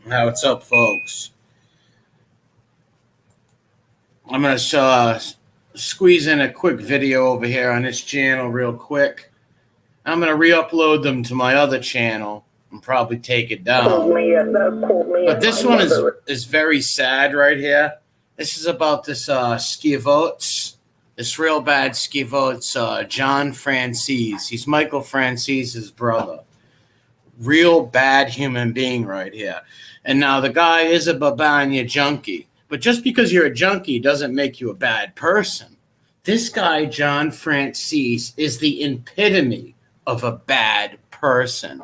Now, what's up, folks? I'm going to squeeze in a quick video over here on this channel real quick. I'm going to re-upload them to my other channel and probably take it down. But this one is very sad right here. This is about this skivotes, this real bad skivotes, John Franzese. He's Michael Franzese's brother. Real bad human being right here. And now the guy is a babanya junkie. But just because you're a junkie doesn't make you a bad person. This guy, John Franzese, is the epitome of a bad person.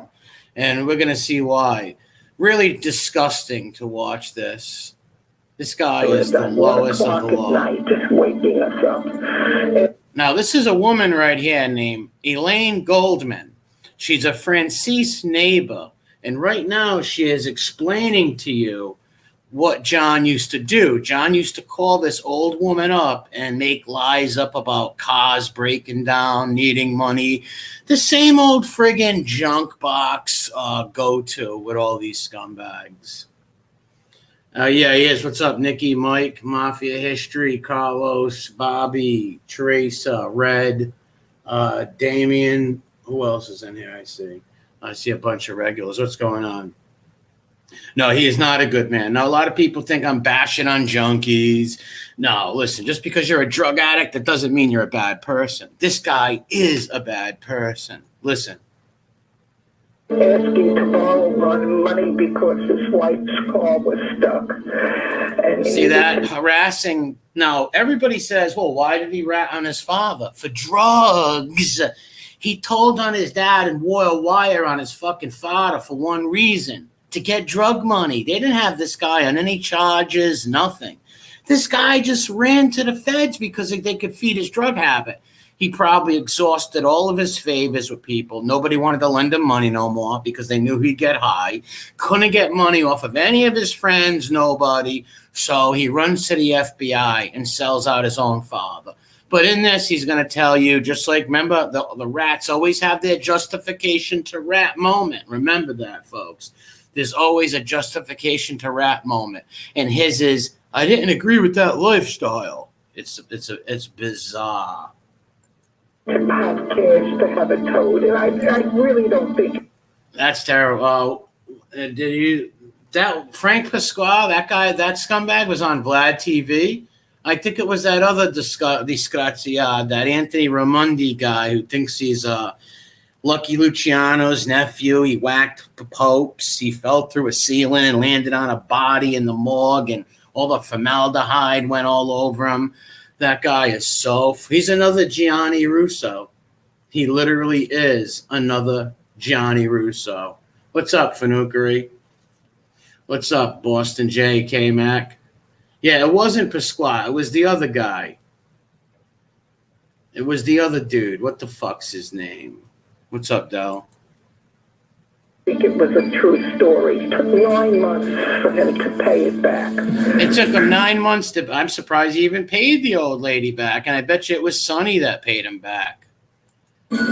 And we're going to see why. Really disgusting to watch this. This guy is the lowest of the low. Just waking us up. Now, this is a woman right here named Elaine Goldman. She's a Franzese neighbor. And right now she is explaining to you what John used to do. John used to call this old woman up and make lies up about cars breaking down, needing money. The same old friggin' junk box go-to with all these scumbags. Yeah, he is. What's up, Nikki, Mike, Mafia History, Carlos, Bobby, Teresa, Red, Damien. Who else is in here? I see a bunch of regulars. What's going on? No, he is not a good man. Now, a lot of people think I'm bashing on junkies. No, listen, just because you're a drug addict, that doesn't mean you're a bad person. This guy is a bad person. Listen. Asking to borrow money because his wife's car was stuck. And see that? Harassing. Now, everybody says, well, why did he rat on his father? For drugs. He told on his dad and wore a wire on his fucking father for one reason. To get drug money. They didn't have this guy on any charges, nothing. This guy just ran to the feds because they could feed his drug habit. He probably exhausted all of his favors with people. Nobody wanted to lend him money no more because they knew he'd get high. Couldn't get money off of any of his friends, nobody. So he runs to the FBI and sells out his own father. But in this, he's going to tell you, just like, remember, the rats always have their justification to rat moment. Remember that, folks. There's always a justification to rat moment. And his is, I didn't agree with that lifestyle. It's bizarre. To have cash to have it towed, and I really don't think. That's terrible. That Frank Pasquale, that guy, that scumbag was on Vlad TV. I think it was that other disgrazia, that Anthony Raimondi guy who thinks he's Lucky Luciano's nephew. He whacked popes. He fell through a ceiling and landed on a body in the morgue, and all the formaldehyde went all over him. That guy is he's another Gianni Russo. He literally is another Gianni Russo. What's up, Fanukari? What's up, Boston J. K. Mac? Yeah, it wasn't Pasquale. It was the other guy. It was the other dude. What the fuck's his name? What's up, Del? I think it was a true story. It took 9 months for him to pay it back. It took him 9 months to. I'm surprised he even paid the old lady back, and I bet you it was Sonny that paid him back. Father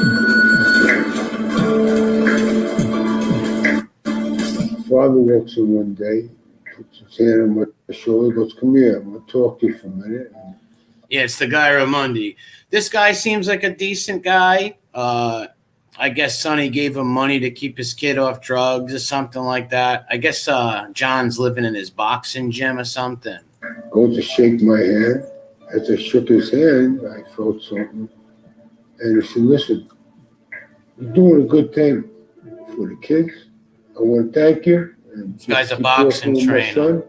walks in one day, puts his hand on my shoulder, goes, "Come here, I'm going to talk to you for a minute." Yeah, it's the guy Raimondi. This guy seems like a decent guy. I guess Sonny gave him money to keep his kid off drugs or something like that. I guess John's living in his boxing gym or something. Goes to shake my hand. As I shook his hand, I felt something. And he said, "Listen, you're doing a good thing for the kids. I want to thank you. And this guy's a boxing trainer. Son,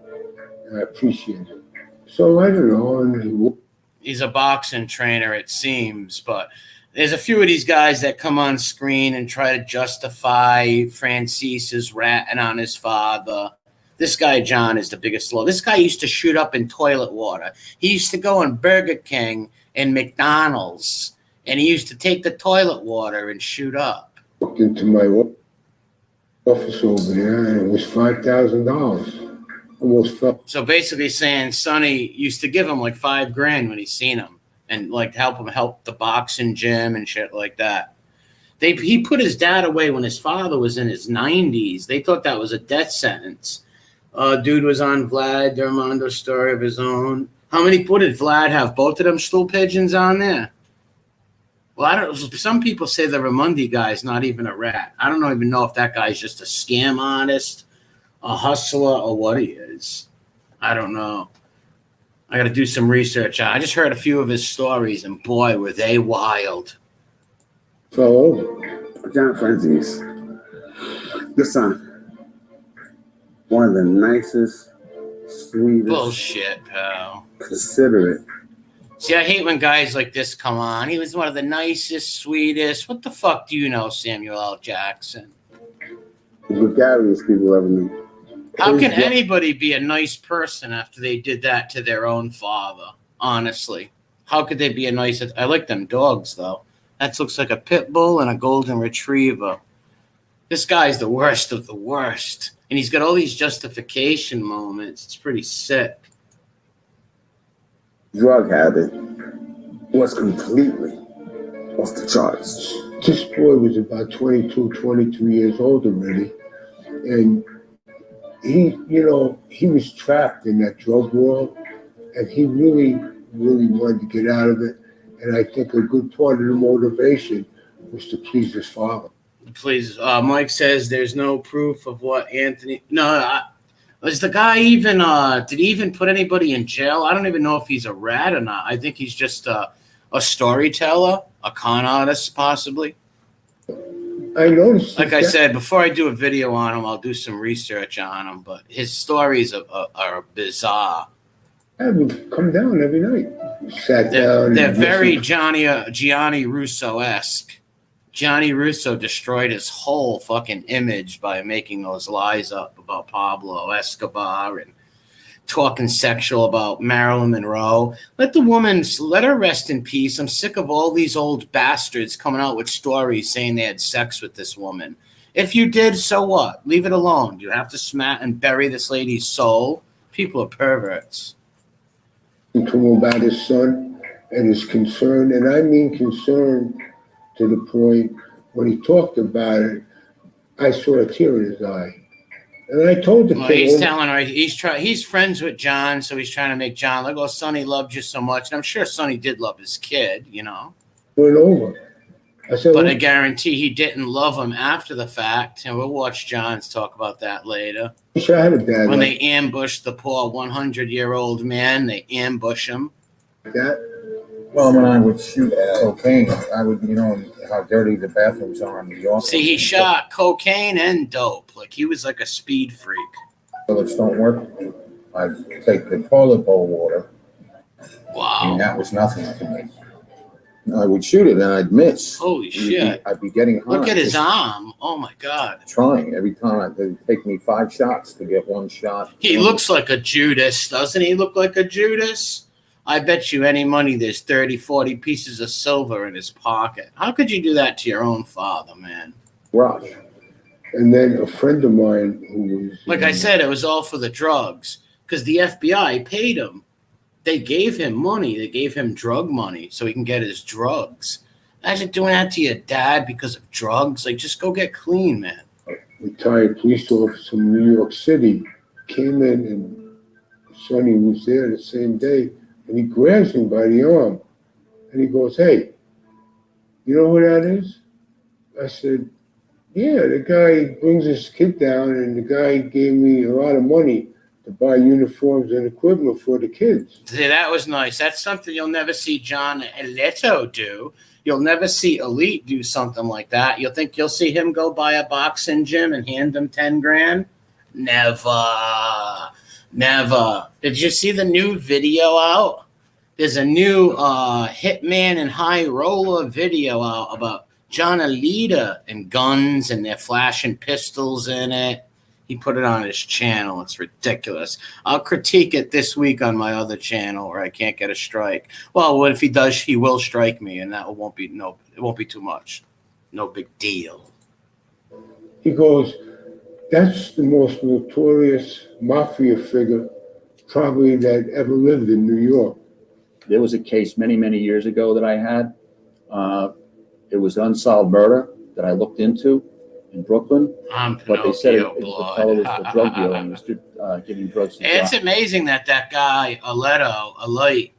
and I appreciate it." So I don't know. And he's a boxing trainer, it seems, but there's a few of these guys that come on screen and try to justify Franzese's ratting on his father. This guy, John, is the biggest slow. This guy used to shoot up in toilet water. He used to go in Burger King and McDonald's, and he used to take the toilet water and shoot up. Walked into my office over there, and it was $5,000. Almost fell. So basically saying Sonny used to give him like $5,000 when he seen him. and like help the boxing gym and shit like that. He put his dad away when his father was in his 90s. They thought that was a death sentence. Dude was on Vlad Dermondo's story of his own. How many did Vlad have? Both of them stool pigeons on there? Well, I don't. Some people say the Ramundi guy's not even a rat. I don't even know if that guy's just a scam artist, a hustler, or what he is. I don't know. I got to do some research. I just heard a few of his stories, and boy, were they wild. So, John Franzese, good son. One of the nicest, sweetest. Bullshit, pal. Considerate. See, I hate when guys like this come on. He was one of the nicest, sweetest. What the fuck do you know, Samuel L. Jackson? The gregarious people ever knew. How can anybody be a nice person after they did that to their own father? Honestly, how could they be a nice? I like them dogs though. That looks like a pit bull and a golden retriever. This guy's the worst of the worst, and he's got all these justification moments. It's pretty sick. Drug habit was completely off the charts. this boy was about 22, 23 years old already, and he was trapped in that drug world, and he really, really wanted to get out of it. And I think a good part of the motivation was to please his father. Please, Mike says there's no proof of what Anthony. No, was the guy even? Did he even put anybody in jail? I don't even know if he's a rat or not. I think he's just a storyteller, a con artist, possibly. I noticed. Like I said, before I do a video on him, I'll do some research on him. But his stories are bizarre. I would come down every night. Sat down. They're very Gianni Russo-esque. Gianni Russo destroyed his whole fucking image by making those lies up about Pablo Escobar and talking sexual about Marilyn Monroe. Let her rest in peace. I'm sick of all these old bastards coming out with stories saying they had sex with this woman. If you did, so what? Leave it alone. Do you have to smack and bury this lady's soul? People are perverts. To him about his son and his concern, and I mean concern to the point when he talked about it, I saw a tear in his eye. And I told the kid. He's telling her he's friends with John, so he's trying to make John like, oh, Sonny loved you so much. And I'm sure Sonny did love his kid, Went over. I said, but I guarantee he didn't love him after the fact. And we'll watch John's talk about that later. I wish I had a dad when they ambush the poor 100-year-old man, they ambush him. That? Well, when I would shoot cocaine, I would, how dirty the bathrooms are in New York. See, he shot cocaine and dope. Like, he was like a speed freak. Toilets don't work. I'd take the toilet bowl water. Wow. And that was nothing to me. I would shoot it and I'd miss. Holy shit. I'd be getting high. Look at his arm. Oh, my God. Trying. Every time it would take me 5 shots to get 1 shot. He looks like a Judas. Doesn't he look like a Judas? I bet you any money there's 30, 40 pieces of silver in his pocket. How could you do that to your own father, man? Rush. And then a friend of mine who was... Like I said, it was all for the drugs because the FBI paid him. They gave him money. They gave him drug money so he can get his drugs. Imagine doing that to your dad because of drugs. Like, just go get clean, man. A retired police officer from New York City came in, and Sonny was there the same day, and he grabs him by the arm, and he goes, "Hey, you know who that is?" I said, "Yeah, the guy brings his kid down, and the guy gave me a lot of money to buy uniforms and equipment for the kids." See, that was nice. That's something you'll never see John Leto do. You'll never see Elite do something like that. You'll think you'll see him go buy a boxing gym and hand them 10 grand? Never. Never. Did you see the new video out? There's a new Hitman and High Roller video out about John Alita and guns, and they're flashing pistols in it. He put it on his channel. It's ridiculous. I'll critique it this week on my other channel where I can't get a strike. Well, what if he does? He will strike me, and it won't be too much. No big deal. He goes, "That's the most notorious mafia figure probably that ever lived in New York." There was a case many years ago that I had. It was unsolved murder that I looked into in Brooklyn. But they said the fellow was a drug dealer and was giving drugs to It's drugs. amazing that guy,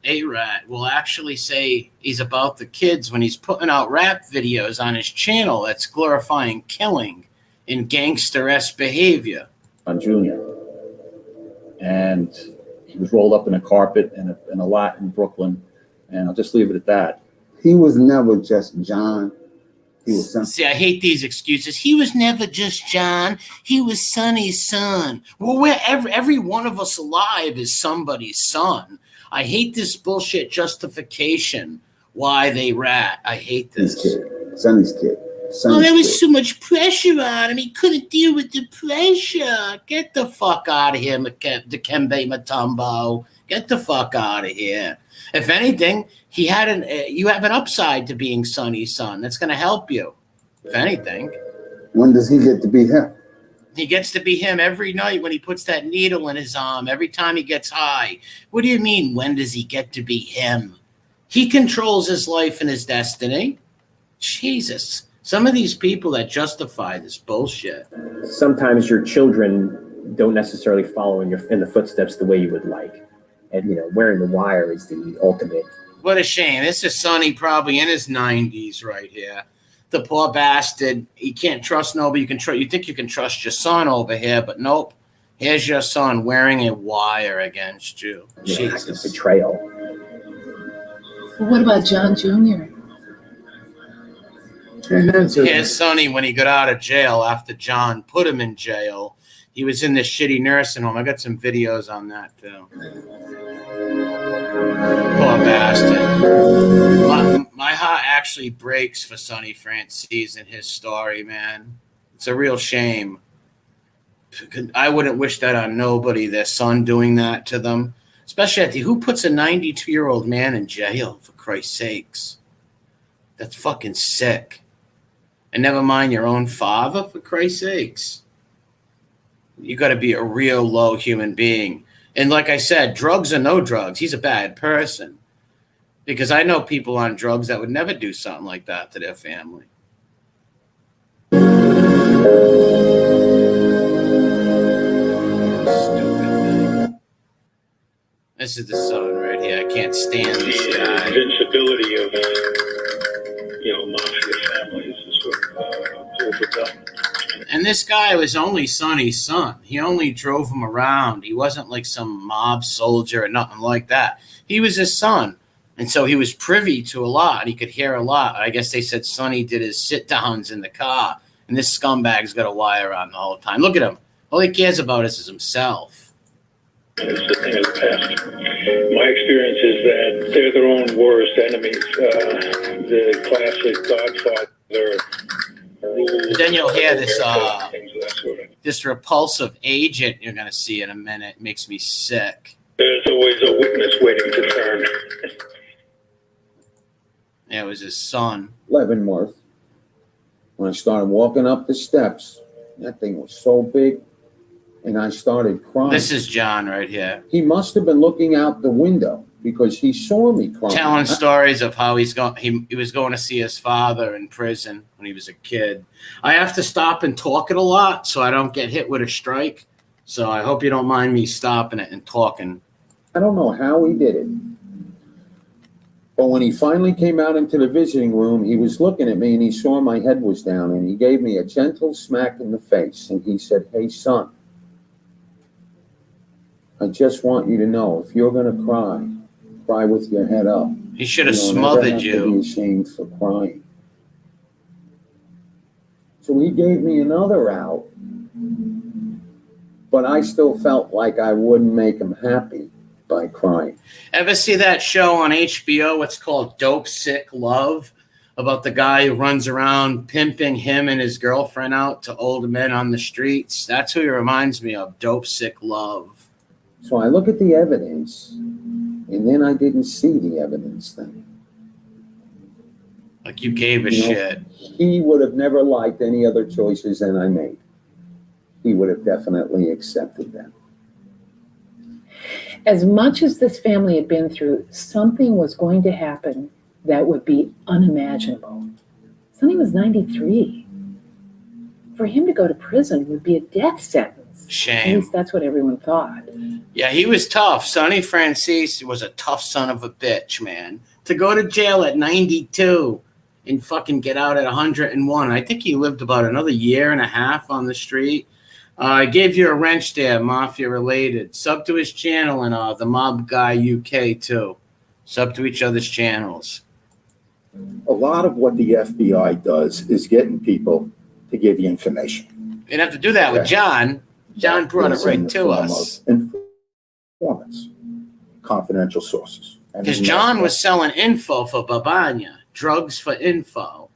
A-Rat, will actually say he's about the kids when he's putting out rap videos on his channel that's glorifying killing in gangster-esque behavior. On Junior. And he was rolled up in a carpet in a lot in Brooklyn. And I'll just leave it at that. He was never just John. He was son. See, I hate these excuses. He was never just John. He was Sonny's son. Well, every one of us alive is somebody's son. I hate this bullshit justification why they rat. I hate this. His kid. Sonny's kid. Oh, there was so much pressure on him. He couldn't deal with the pressure. Get the fuck out of here, Dikembe Mutombo. Get the fuck out of here. If anything, you have an upside to being Sonny's son. That's going to help you. If anything. When does he get to be him? He gets to be him every night when he puts that needle in his arm, every time he gets high. What do you mean, when does he get to be him? He controls his life and his destiny. Jesus. Some of these people that justify this bullshit. Sometimes your children don't necessarily follow in the footsteps the way you would like. And, wearing the wire is the ultimate. What a shame. This is Sonny probably in his 90s right here. The poor bastard. He can't trust nobody. You think you can trust your son over here, but nope. Here's your son wearing a wire against you. Jesus. Betrayal. Well, what about John Jr.? Here's Sonny when he got out of jail after John put him in jail. He was in this shitty nursing home. I got some videos on that too. Poor bastard. My heart actually breaks for Sonny Franzese and his story, man. It's a real shame. I wouldn't wish that on nobody, their son doing that to them. Especially who puts a 92-year-old man in jail, for Christ's sakes? That's fucking sick. And never mind your own father, for Christ's sakes. You got to be a real low human being. And like I said, drugs or no drugs, he's a bad person. Because I know people on drugs that would never do something like that to their family. Stupid thing. This is the son right here. I can't stand this guy. The invincibility of, mafia families is what holds it up. And this guy was only Sonny's son. He only drove him around. He wasn't like some mob soldier or nothing like that. He was his son. And so he was privy to a lot. He could hear a lot. I guess they said Sonny did his sit-downs in the car. And this scumbag's got a wire on the whole time. Look at him. All he cares about is himself. It's the thing of the past. My experience is that they're their own worst enemies. The classic Godfather rules. Then you'll hear this repulsive agent you're going to see in a minute. It makes me sick. There's always a witness waiting to turn. Yeah, it was his son. Leavenworth. When I started walking up the steps, that thing was so big, and I started crying. This is John right here. He must have been looking out the window because he saw me crying. Telling stories of how he was going to see his father in prison when he was a kid. I have to stop and talk it a lot so I don't get hit with a strike. So I hope you don't mind me stopping it and talking. I don't know how he did it. But when he finally came out into the visiting room, he was looking at me and he saw my head was down and he gave me a gentle smack in the face and he said, "Hey, son, I just want you to know if you're going to cry with your head up. He should have Never smothered have to you. be ashamed for crying." So he gave me another out, but I still felt like I wouldn't make him happy by crying. Ever see that show on HBO? It's called Dope Sick Love, about the guy who runs around pimping him and his girlfriend out to older men on the streets. That's who he reminds me of, Dope Sick Love. So I look at the evidence, and then I didn't see the evidence then. Like you gave a shit. He would have never liked any other choices than I made. He would have definitely accepted them. As much as this family had been through, something was going to happen that would be unimaginable. Sonny was 93. For him to go to prison would be a death sentence. Shame. At least that's what everyone thought. Yeah, he was tough. Sonny Franzese was a tough son of a bitch, man. To go to jail at 92 and fucking get out at 101. I think he lived about another year and a half on the street. I gave you a wrench there, Mafia related. Sub to his channel and the Mob Guy UK too. Sub to each other's channels. A lot of what the FBI does is getting people to give you information. You didn't have to do that with John. John brought it right to us. Informants, confidential sources. Because John was selling info for Babanya, drugs for info.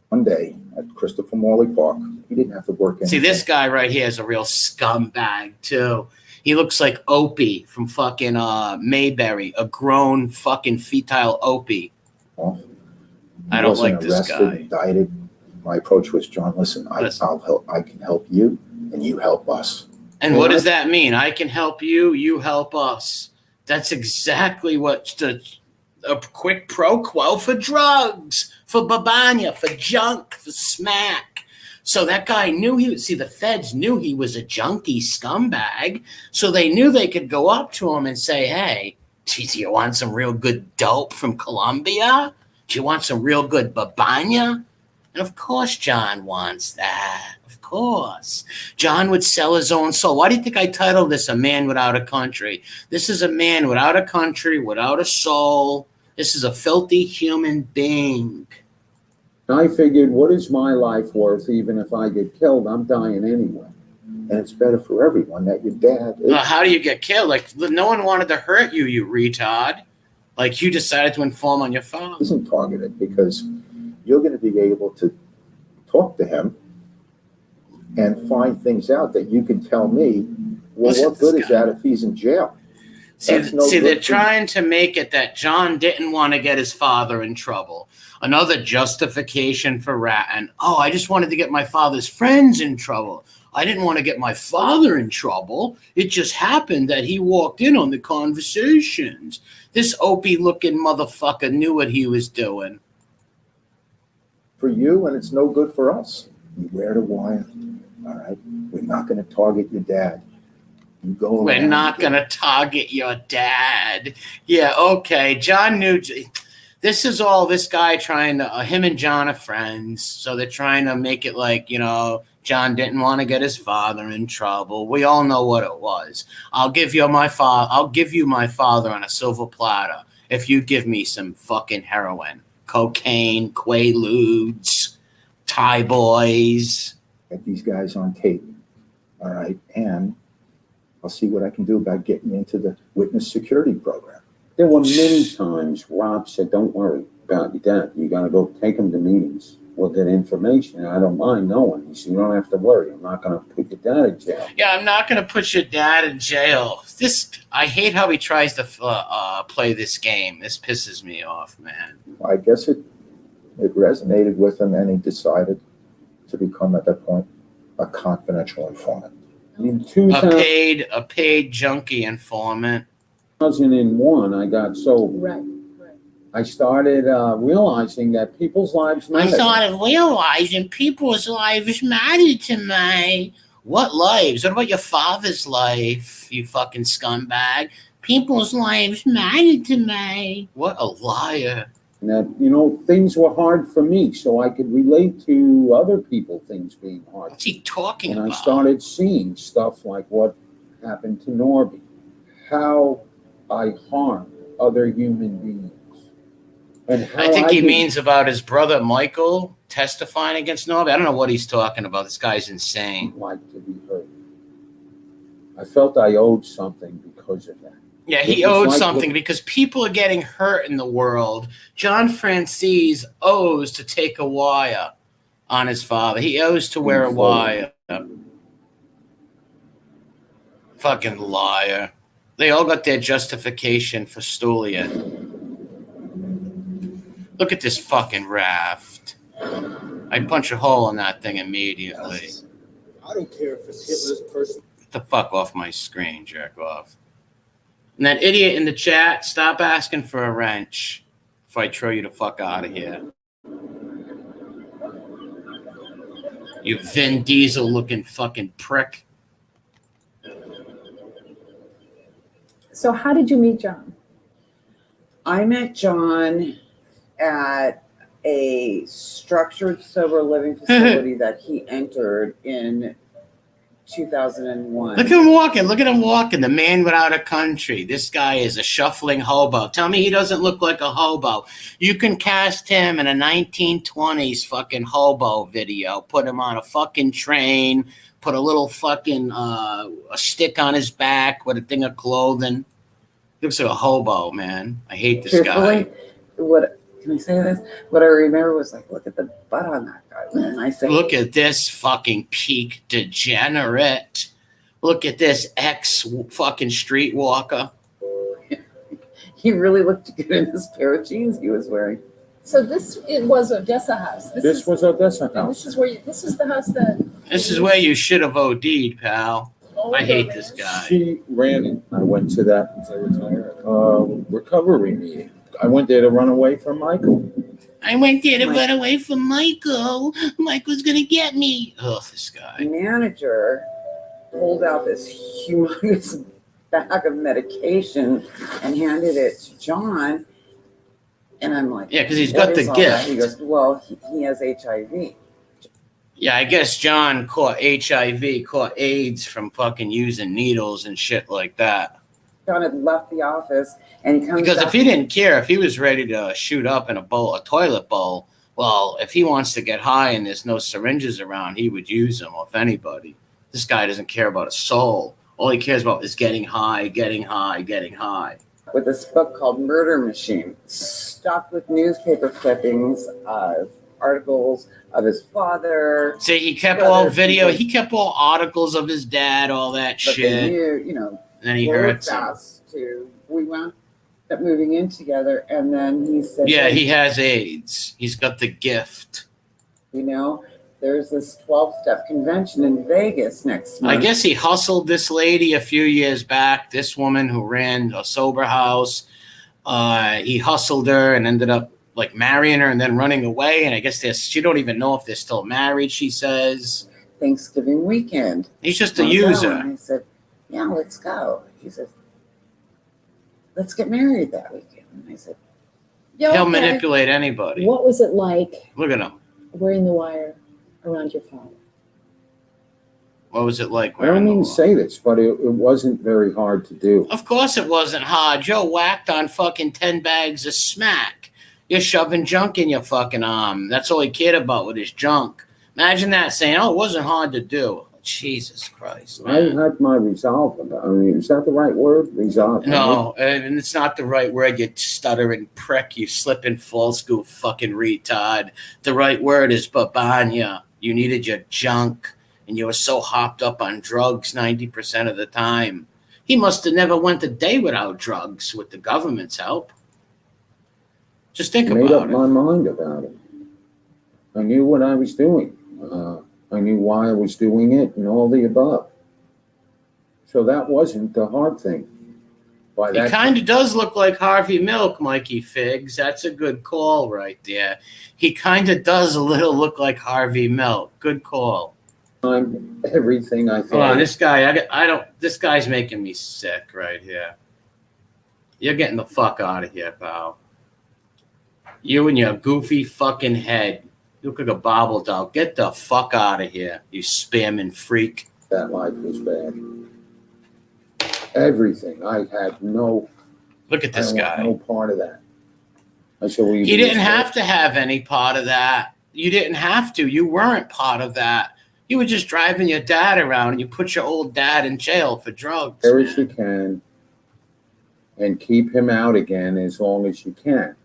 One day at Christopher Morley Park, he didn't have to work in. See, this guy right here is a real scumbag, too. He looks like Opie from fucking Mayberry, a grown fucking fetile Opie. Well, I don't like this guy. Indicted. My approach was, John, listen, I'll help. I can help you, and you help us. And what does that mean? I can help you, you help us. That's exactly what a quick pro quo for drugs, for Babanya, for junk, for smack. So that guy knew the feds knew he was a junkie scumbag. So they knew they could go up to him and say, hey, do you want some real good dope from Colombia? Do you want some real good Babanya? And of course John wants that. Of course. John would sell his own soul. Why do you think I titled this A Man Without a Country? This is a man without a country, without a soul. This is a filthy human being. I figured, what is my life worth? Even if I get killed, I'm dying anyway. And it's better for everyone that your dad is. How do you get killed? Like, no one wanted to hurt you, you retard. Like, you decided to inform on your phone. Isn't targeted because you're going to be able to talk to him and find things out that you can tell me, well, what good is that if he's in jail? See, they're trying to make it that John didn't want to get his father in trouble. Another justification for ratting. Oh, I just wanted to get my father's friends in trouble. I didn't want to get my father in trouble. It just happened that he walked in on the conversations. This Opie-looking motherfucker knew what he was doing. For you, and it's no good for us. You wear the wire, all right? We're not going to target your dad. We're not going to target your dad. Yeah, okay. John knew. This is all this guy trying to, him and John are friends. So they're trying to make it like, John didn't want to get his father in trouble. We all know what it was. I'll give you my father on a silver platter if you give me some fucking heroin, cocaine, Quaaludes, Thai boys. Get these guys on tape, all right? And I'll see what I can do about getting into the witness security program. There were many times Rob said, don't worry about your dad. You got to go take him to meetings. We'll get information. I don't mind knowing. He said, you don't have to worry. I'm not going to put your dad in jail. Yeah, I'm not going to put your dad in jail. I hate how he tries to play this game. This pisses me off, man. I guess it resonated with him, and he decided to become, at that point, a confidential informant. A paid junkie informant. 2001, I got sober. Right. I started realizing that people's lives mattered. I started realizing people's lives mattered to me. What lives? What about your father's life, you fucking scumbag? People's lives mattered to me. What a liar. And that, things were hard for me, so I could relate to other people, things being hard. What's he talking about? And I started seeing stuff like what happened to Norby, how I harmed other human beings. And how I think he means about his brother Michael testifying against Norby. I don't know what he's talking about. This guy's insane. Like to be heard. I felt I owed something because of that. Yeah, he owed something because people are getting hurt in the world. John Franzese owes to take a wire on his father. He owes to wear a wire. Fucking liar. They all got their justification for Stolian. Look at this fucking raft. I'd punch a hole in that thing immediately. I don't care if it's Hitler's person. Get the fuck off my screen, jerk off. And that idiot in the chat, stop asking for a wrench before I throw you the fuck out of here. You Vin Diesel looking fucking prick. So how did you meet John? I met John at a structured sober living facility that he entered in 2001. Look at him walking. Look at him walking. The man without a country. This guy is a shuffling hobo. Tell me he doesn't look like a hobo. You can cast him in a 1920s fucking hobo video. Put him on a fucking train. Put a little fucking a stick on his back with a thing of clothing. He looks like a hobo, man. I hate this guy. What can I say this? What I remember was like, look at the butt on that guy. And I said, look at this fucking peak degenerate. Look at this ex fucking streetwalker. He really looked good in this pair of jeans he was wearing. So it was Odessa House. This was Odessa House. This is the house that. This is where you should have OD'd, pal. I hate this guy. She ran it. I went to that recovery meeting. I went there to run away from Michael. I went there to run away from Michael. Michael's going to get me. Oh, this guy. The manager pulled out this humongous bag of medication and handed it to John. And I'm like, yeah, because he's got the gift. He goes, well, he has HIV. Yeah, I guess John caught HIV, caught AIDS from fucking using needles and shit like that. John had left the office and he comes because back. If he didn't care, if he was ready to shoot up in a toilet bowl, well, if he wants to get high and there's no syringes around, he would use them, if anybody. This guy doesn't care about a soul. All he cares about is getting high, getting high, getting high. With this book called Murder Machine, stuffed with newspaper clippings of articles of his father. See, he kept all video. He kept all articles of his dad, all that shit. They knew, and then he hurts him. We wound up moving in together, and then he said, yeah, he has AIDS. He's got the gift. There's this 12-step convention in Vegas next month. I guess he hustled this lady a few years back, this woman who ran a sober house. He hustled her and ended up like marrying her and then running away. And I guess she don't even know if they're still married, she says. Thanksgiving weekend. He's just a user. And I said, yeah, let's go. He says, let's get married that weekend. And I said, yeah, he'll manipulate anybody. What was it like? Look at him. Wearing the wire around your father. What was it like? I don't mean to say this, but it wasn't very hard to do. Of course it wasn't hard. Joe whacked on fucking 10 bags of smack. You're shoving junk in your fucking arm. That's all he cared about with his junk. Imagine that, saying, oh, it wasn't hard to do. Jesus Christ, man. I had my resolve about it. I mean, is that the right word? Resolve? No, and it's not the right word, you stuttering prick, you slipping fall school fucking retard. The right word is babanya. You needed your junk, and you were so hopped up on drugs 90% of the time. He must have never went a day without drugs with the government's help. Just think about it. I made up my mind about it. I knew what I was doing. I knew why I was doing it and all the above. So that wasn't the hard thing. He kind of does look like Harvey Milk, Mikey Figs. That's a good call right there. He kind of does a little look like Harvey Milk. Good call. Everything I thought. Hold on, this guy, this guy's making me sick right here. You're getting the fuck out of here, pal. You and your goofy fucking head. You look like a bobble doll. Get the fuck out of here, you spamming freak. That life was bad. Everything. I had no. Look at this guy. No part of that. I said, well, you didn't have to have any part of that. You didn't have to. You weren't part of that. You were just driving your dad around, and you put your old dad in jail for drugs. There as you can, and keep him out again as long as you can.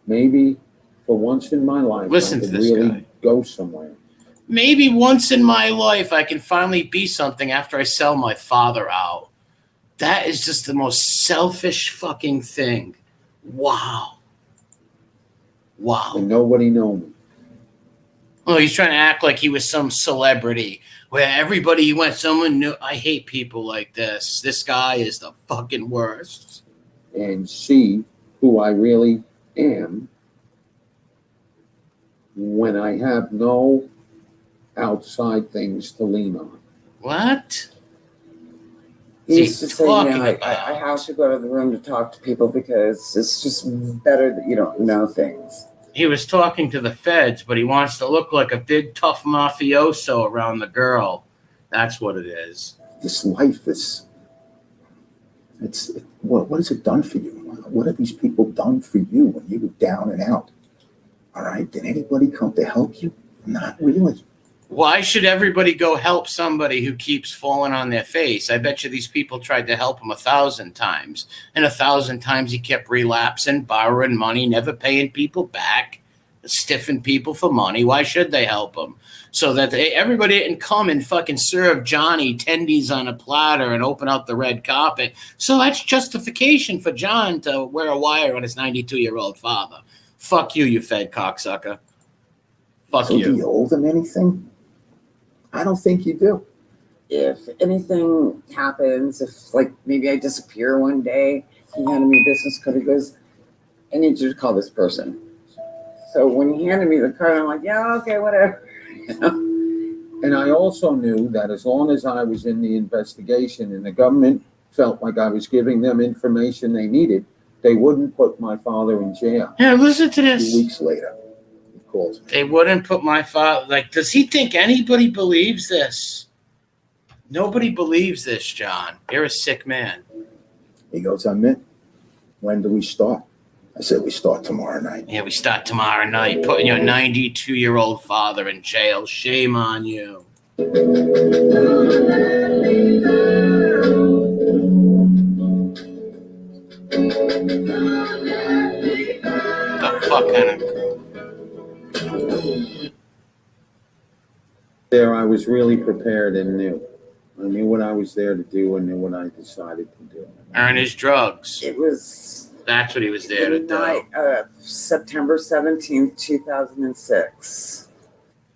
Maybe for once in my life, listen I to could this really guy. Go somewhere. Maybe once in my life I can finally be something after I sell my father out. That is just the most selfish fucking thing. Wow. And nobody know me. Oh, he's trying to act like he was some celebrity where everybody he went, someone knew. I hate people like this. This guy is the fucking worst. And see who I really am when I have no outside things to lean on. What? He used to say, I have to go to the room to talk to people because it's just better that you don't know things. He was talking to the feds, but he wants to look like a big, tough mafioso around the girl. That's what it is. This life is, what has it done for you? What have these people done for you when you were down and out? All right, did anybody come to help you? Not really. Why should everybody go help somebody who keeps falling on their face? I bet you these people tried to help him 1,000 times. And 1,000 times he kept relapsing, borrowing money, never paying people back, stiffing people for money. Why should they help him? So that everybody didn't come and fucking serve Johnny tendies on a platter and open out the red carpet. So that's justification for John to wear a wire on his 92-year-old father. Fuck you, you fed cocksucker. Fuck so you. Do you owe them anything? I don't think you do. If anything happens, if like maybe I disappear one day, he handed me a business card. He goes, I need you to call this person. So when he handed me the card, I'm like, yeah, okay, whatever. And I also knew that as long as I was in the investigation and the government felt like I was giving them information they needed, they wouldn't put my father in jail. Yeah, listen to this. 2 weeks later, he calls me. They wouldn't put my father. Like, does he think anybody believes this? Nobody believes this, John. You're a sick man. He goes, I'm in. When do we start? I said, we start tomorrow night. Yeah, we start tomorrow night. Putting your 92-year-old father in jail. Shame on you. The fuck kind of... There, I was really prepared and knew. I knew what I was there to do and knew what I decided to do. Earn his drugs. It was... That's what he was there to do. September 17th, 2006.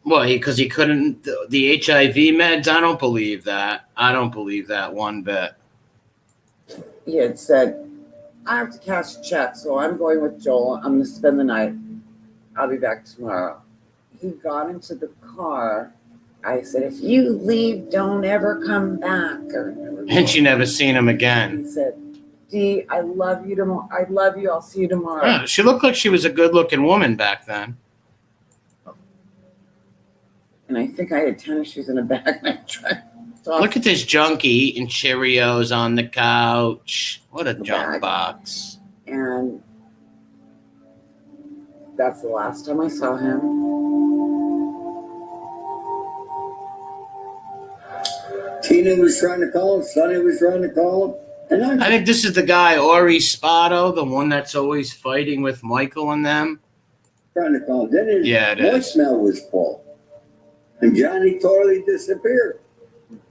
Well, because he couldn't... The HIV meds, I don't believe that. I don't believe that one bit. He had said, I have to cash a check, so I'm going with Joel. I'm going to spend the night. I'll be back tomorrow. He got into the car. I said, if you leave, don't ever come back. And she never seen him again. He said, Dee, I love you tomorrow. I love you. I'll see you tomorrow. Yeah, she looked like she was a good-looking woman back then. And I think I had tennis shoes in a bag. And I tried. Look at this junkie eating Cheerios on the couch. What a junk box. And that's the last time I saw him. Tina was trying to call him. Sonny was trying to call him. And I think this is the guy, Ori Spotto, the one that's always fighting with Michael and them. Trying to call him. Then his voicemail was full. And Johnny totally disappeared.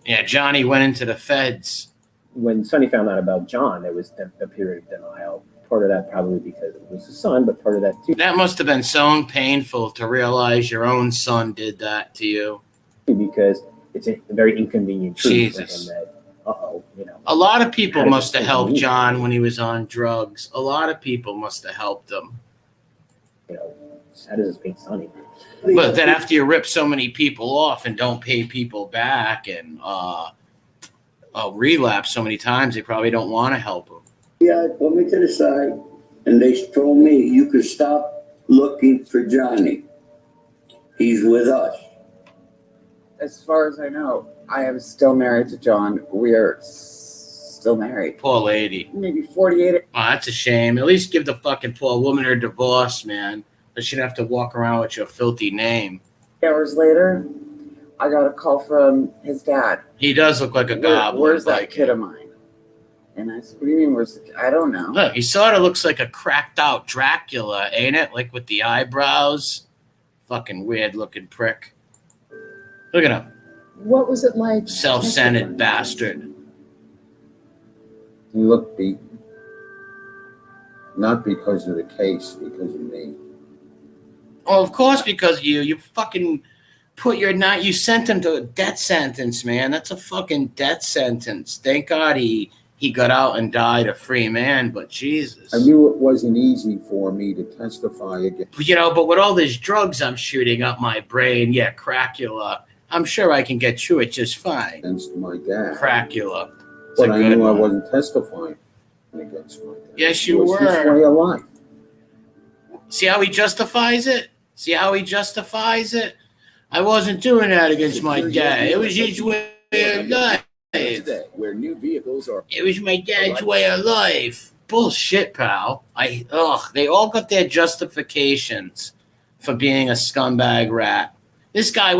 Yeah, Johnny went into the feds. When Sonny found out about John, there was a period of denial. Part of that probably because it was his son, but part of that too. That must have been so painful to realize your own son did that to you. Because it's a very inconvenient truth Jesus. for him that, A lot of people must have helped John when he was on drugs. A lot of people must have helped him. How does this paint Sonny? But then after you rip so many people off and don't pay people back and relapse so many times, they probably don't want to help them. Yeah, put me to the side, and they told me you could stop looking for Johnny. He's with us. As far as I know, I am still married to John. We are still married. Poor lady. Maybe 48. Oh, that's a shame. At least give the fucking poor woman her divorce, man. But she'd have to walk around with your filthy name. Hours later, I got a call from his dad. He does look like a goblin. Where's that kid of mine? And I said, what do you mean, where's the kid? I don't know. Look, he sort of looks like a cracked out Dracula, ain't it? Like with the eyebrows. Fucking weird looking prick. Look at him. What was it like? Self-centered bastard. He looked beaten. Not because of the case, because of me. Oh, of course, because you fucking put you sent him to a death sentence, man. That's a fucking death sentence. Thank God he got out and died a free man, but Jesus. I knew it wasn't easy for me to testify against. You know, but with all these drugs I'm shooting up my brain, yeah, Cracula, I'm sure I can get through it just fine. Against my dad. Cracula. But I knew I wasn't testifying against my dad. Yes, you were. His way of life. See how he justifies it? See how he justifies it? I wasn't doing that against my dad. It was his way of life. Where new vehicles are. It was my dad's way of life. Bullshit, pal. They all got their justifications for being a scumbag rat. This guy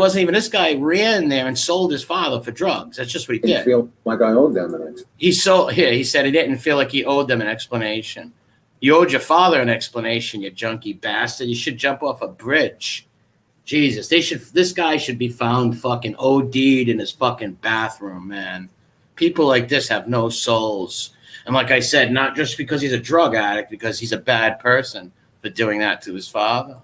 ran there and sold his father for drugs. That's just what he did. I feel like I owed them an explanation. He said he didn't feel like he owed them an explanation. You owed your father an explanation, you junkie bastard. You should jump off a bridge. Jesus, this guy should be found fucking OD'd in his fucking bathroom, man. People like this have no souls. And like I said, not just because he's a drug addict, because he's a bad person for doing that to his father.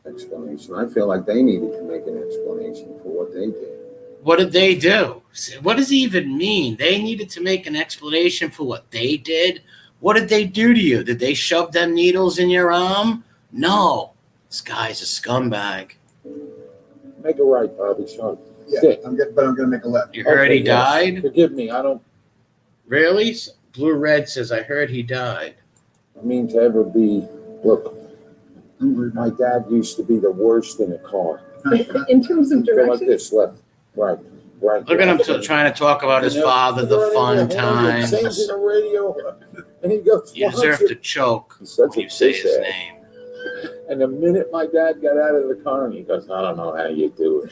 Explanation. I feel like they needed to make an explanation for what they did. What did they do? What does he even mean? They needed to make an explanation for what they did? What did they do to you? Did they shove them needles in your arm? No. This guy's a scumbag. Make a right, Father Sonny. Yeah, I'm gonna make a left. You heard he died? Forgive me, I don't. Really? Blue Red says, I heard he died. I mean to ever be. Look, my dad used to be the worst in a car. In terms of Go like direction? this, left, right. Look at him trying to talk about his father, the fun times. Changing the radio, and he goes. You deserve to choke when you say his name. And the minute my dad got out of the car, and he goes, I don't know how you do it.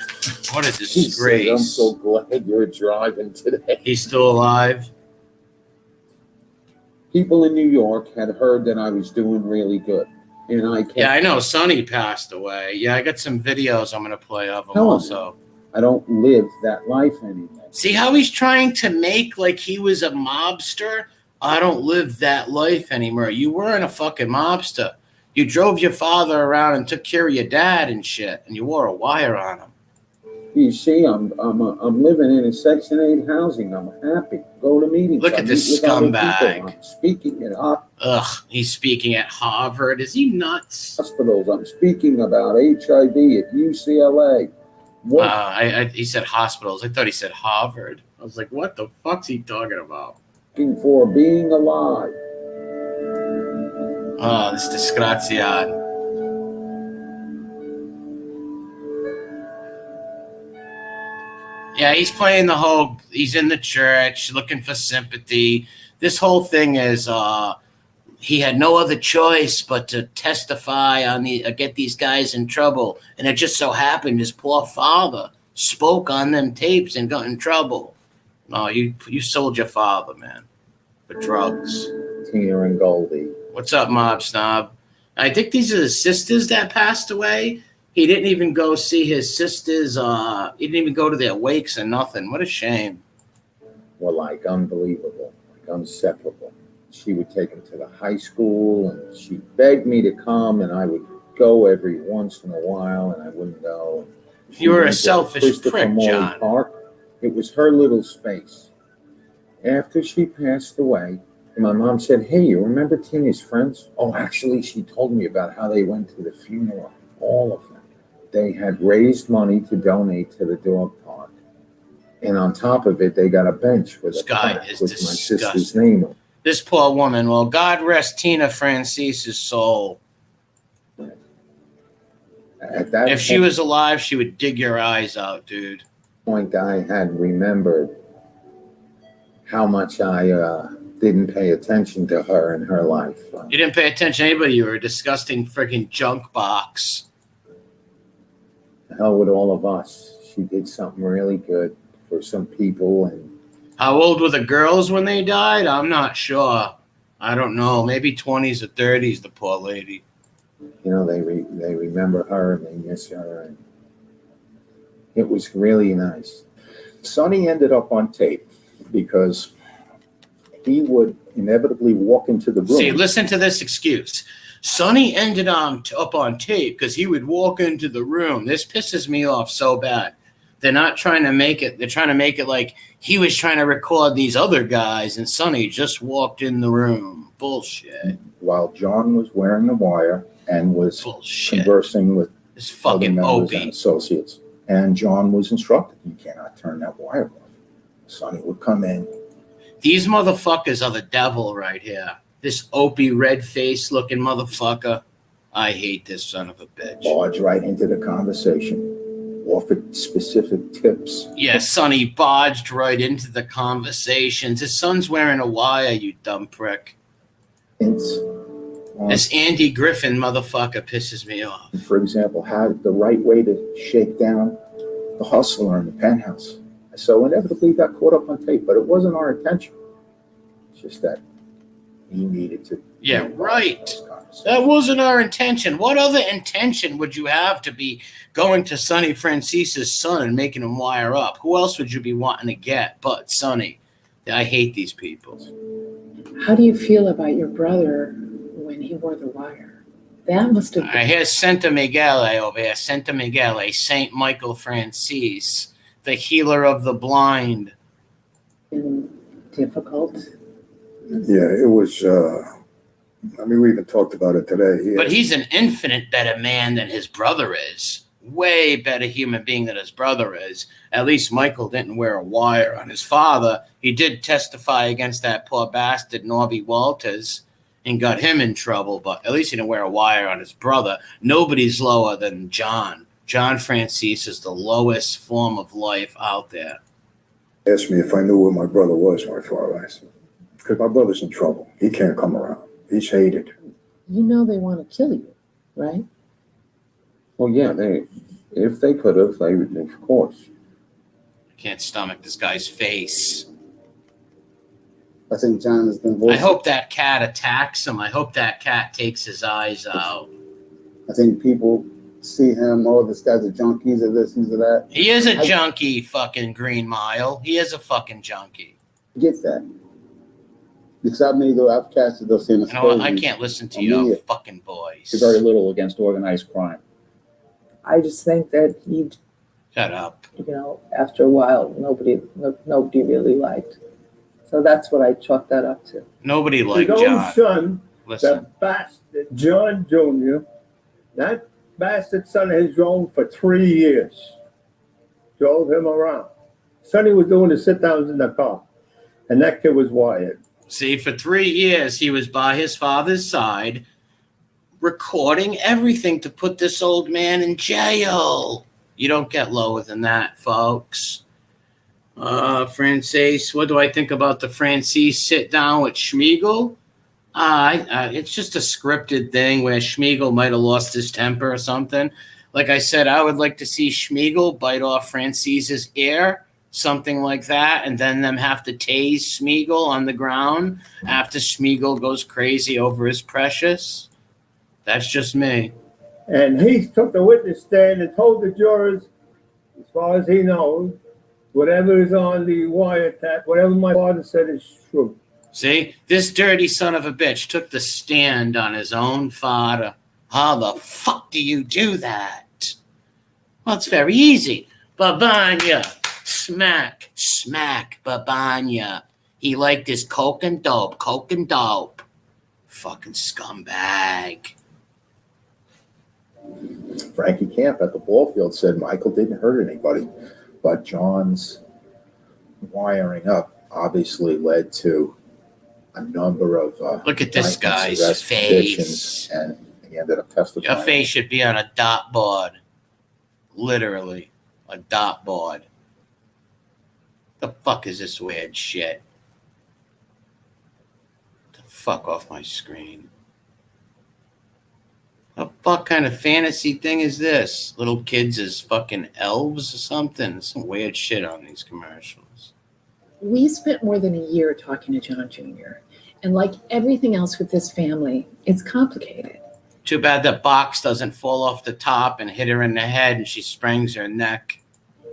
What a disgrace. He said, I'm so glad you're driving today. He's still alive? People in New York had heard that I was doing really good. And I kept, yeah, I know. Sonny passed away. Yeah, I got some videos I'm going to play of him also. I don't live that life anymore. See how he's trying to make like he was a mobster? I don't live that life anymore. You weren't a fucking mobster. You drove your father around and took care of your dad and shit, and you wore a wire on him. You see, I'm living in a Section 8 housing. I'm happy. Go to meetings. Look at this scumbag. I'm speaking at he's speaking at Harvard. Is he nuts? Hospitals. I'm speaking about HIV at UCLA. He said hospitals. I thought he said Harvard. I was like, what the fuck's he talking about? Looking for being alive. Oh, this disgraziato. Yeah, he's playing he's in the church looking for sympathy. This whole thing is he had no other choice but to testify on get these guys in trouble. And it just so happened his poor father spoke on them tapes and got in trouble. No, you sold your father, man, for drugs. Tina and Goldie. What's up, Mob Snob? I think these are the sisters that passed away. He didn't even go see his sisters. He didn't even go to their wakes or nothing. What a shame. Well, like unbelievable, like inseparable. She would take him to the high school, and she begged me to come, and I would go every once in a while, and I wouldn't go. You were a selfish prick, John. Park. It was her little space. After she passed away, my mom said, hey, you remember Tina's friends? Oh, actually, she told me about how they went to the funeral, all of them. They had raised money to donate to the dog park. And on top of it, they got a bench with my sister's name on it. This poor woman. Well, God rest Tina Franzese's soul. If she was alive, she would dig your eyes out, dude. Point I had remembered how much I didn't pay attention to her in her life. You didn't pay attention to anybody. You were a disgusting freaking junk box. The hell with all of us. She did something really good for some people. And how old were the girls when they died? I'm not sure. I don't know. Maybe 20s or 30s, the poor lady. You know, they remember her and they miss her. And it was really nice. Sonny ended up on tape because he would inevitably walk into the room. See, listen to this excuse. Sonny ended up on tape because he would walk into the room. This pisses me off so bad. They're not trying to make it. They're trying to make it like he was trying to record these other guys, and Sonny just walked in the room. Bullshit. While John was wearing the wire and was conversing with this fucking other members Opie and associates, and John was instructed, "You cannot turn that wire off." Sonny would come in. These motherfuckers are the devil right here. This Opie red-faced looking motherfucker. I hate this son of a bitch. Barge right into the conversation, offered specific tips. Yeah, Sonny barged right into the conversations. His son's wearing a wire, you dumb prick. This Andy Griffin motherfucker pisses me off. For example, how the right way to shake down the hustler in the penthouse. So inevitably got caught up on tape, but it wasn't our intention. It's just that he needed to. Yeah, right. That wasn't our intention. What other intention would you have to be going to Sonny Franzese's son and making him wire up? Who else would you be wanting to get but Sonny? I hate these people. How do you feel about your brother when he wore the wire? That must have been... Here's Santa Miguel over here. Santa Miguel, Saint Michael Franzese, the healer of the blind. Difficult. Yeah, it was. We even talked about it today. But he's an infinite better man than his brother is. Way better human being than his brother is. At least Michael didn't wear a wire on his father. He did testify against that poor bastard Norby Walters and got him in trouble, but at least he didn't wear a wire on his brother. Nobody's lower than John. John Franzese is the lowest form of life out there. Asked me if I knew where my brother was my father. I said, because my brother's in trouble. He can't come around. He's hated. You know they want to kill you, right? Well, yeah, if they could have, they would, of course. I can't stomach this guy's face. I think John has been voiced. I hope that cat attacks him. I hope that cat takes his eyes out. I think people see him, oh, this guy's a junkie, he's a this, he's a that. He is a junkie, fucking Green Mile. He is a fucking junkie. Get that. Because I've casted those same. You know what? I can't listen to your fucking voice. There's very little against organized crime. I just think that he, shut up. After a while, nobody really liked. So that's what I chalked that up to. Nobody liked His John. own son, Listen. the bastard John Jr., that bastard son has drove for 3 years. Drove him around. Sonny was doing the sit-downs in the car, and that kid was wired. See, for 3 years, he was by his father's side, recording everything to put this old man in jail. You don't get lower than that, folks. Franzese, what do I think about the Franzese sit down with Schmiegel? It's just a scripted thing where Schmiegel might have lost his temper or something. Like I said, I would like to see Schmiegel bite off Franzese's ear, something like that, and then them have to tase Schmiegel on the ground after Schmiegel goes crazy over his precious. That's just me. And he took the witness stand and told the jurors, as far as he knows, whatever is on the wiretap, whatever my father said is true. See, this dirty son of a bitch took the stand on his own father. How the fuck do you do that? Well, it's very easy. Babanya. Smack, smack, Babanya. He liked his coke and dope. Fucking scumbag. Frankie Camp at the ball field said Michael didn't hurt anybody, but John's wiring up obviously led to a number of look at this guy's face, and he ended up testifying. Your face should be on a dot board, literally a dot board. The fuck is this weird shit? The fuck off my screen. What fuck kind of fantasy thing is this? Little kids as fucking elves or something? Some weird shit on these commercials. We spent more than a year talking to John Jr. And like everything else with this family, it's complicated. Too bad the box doesn't fall off the top and hit her in the head and she sprains her neck.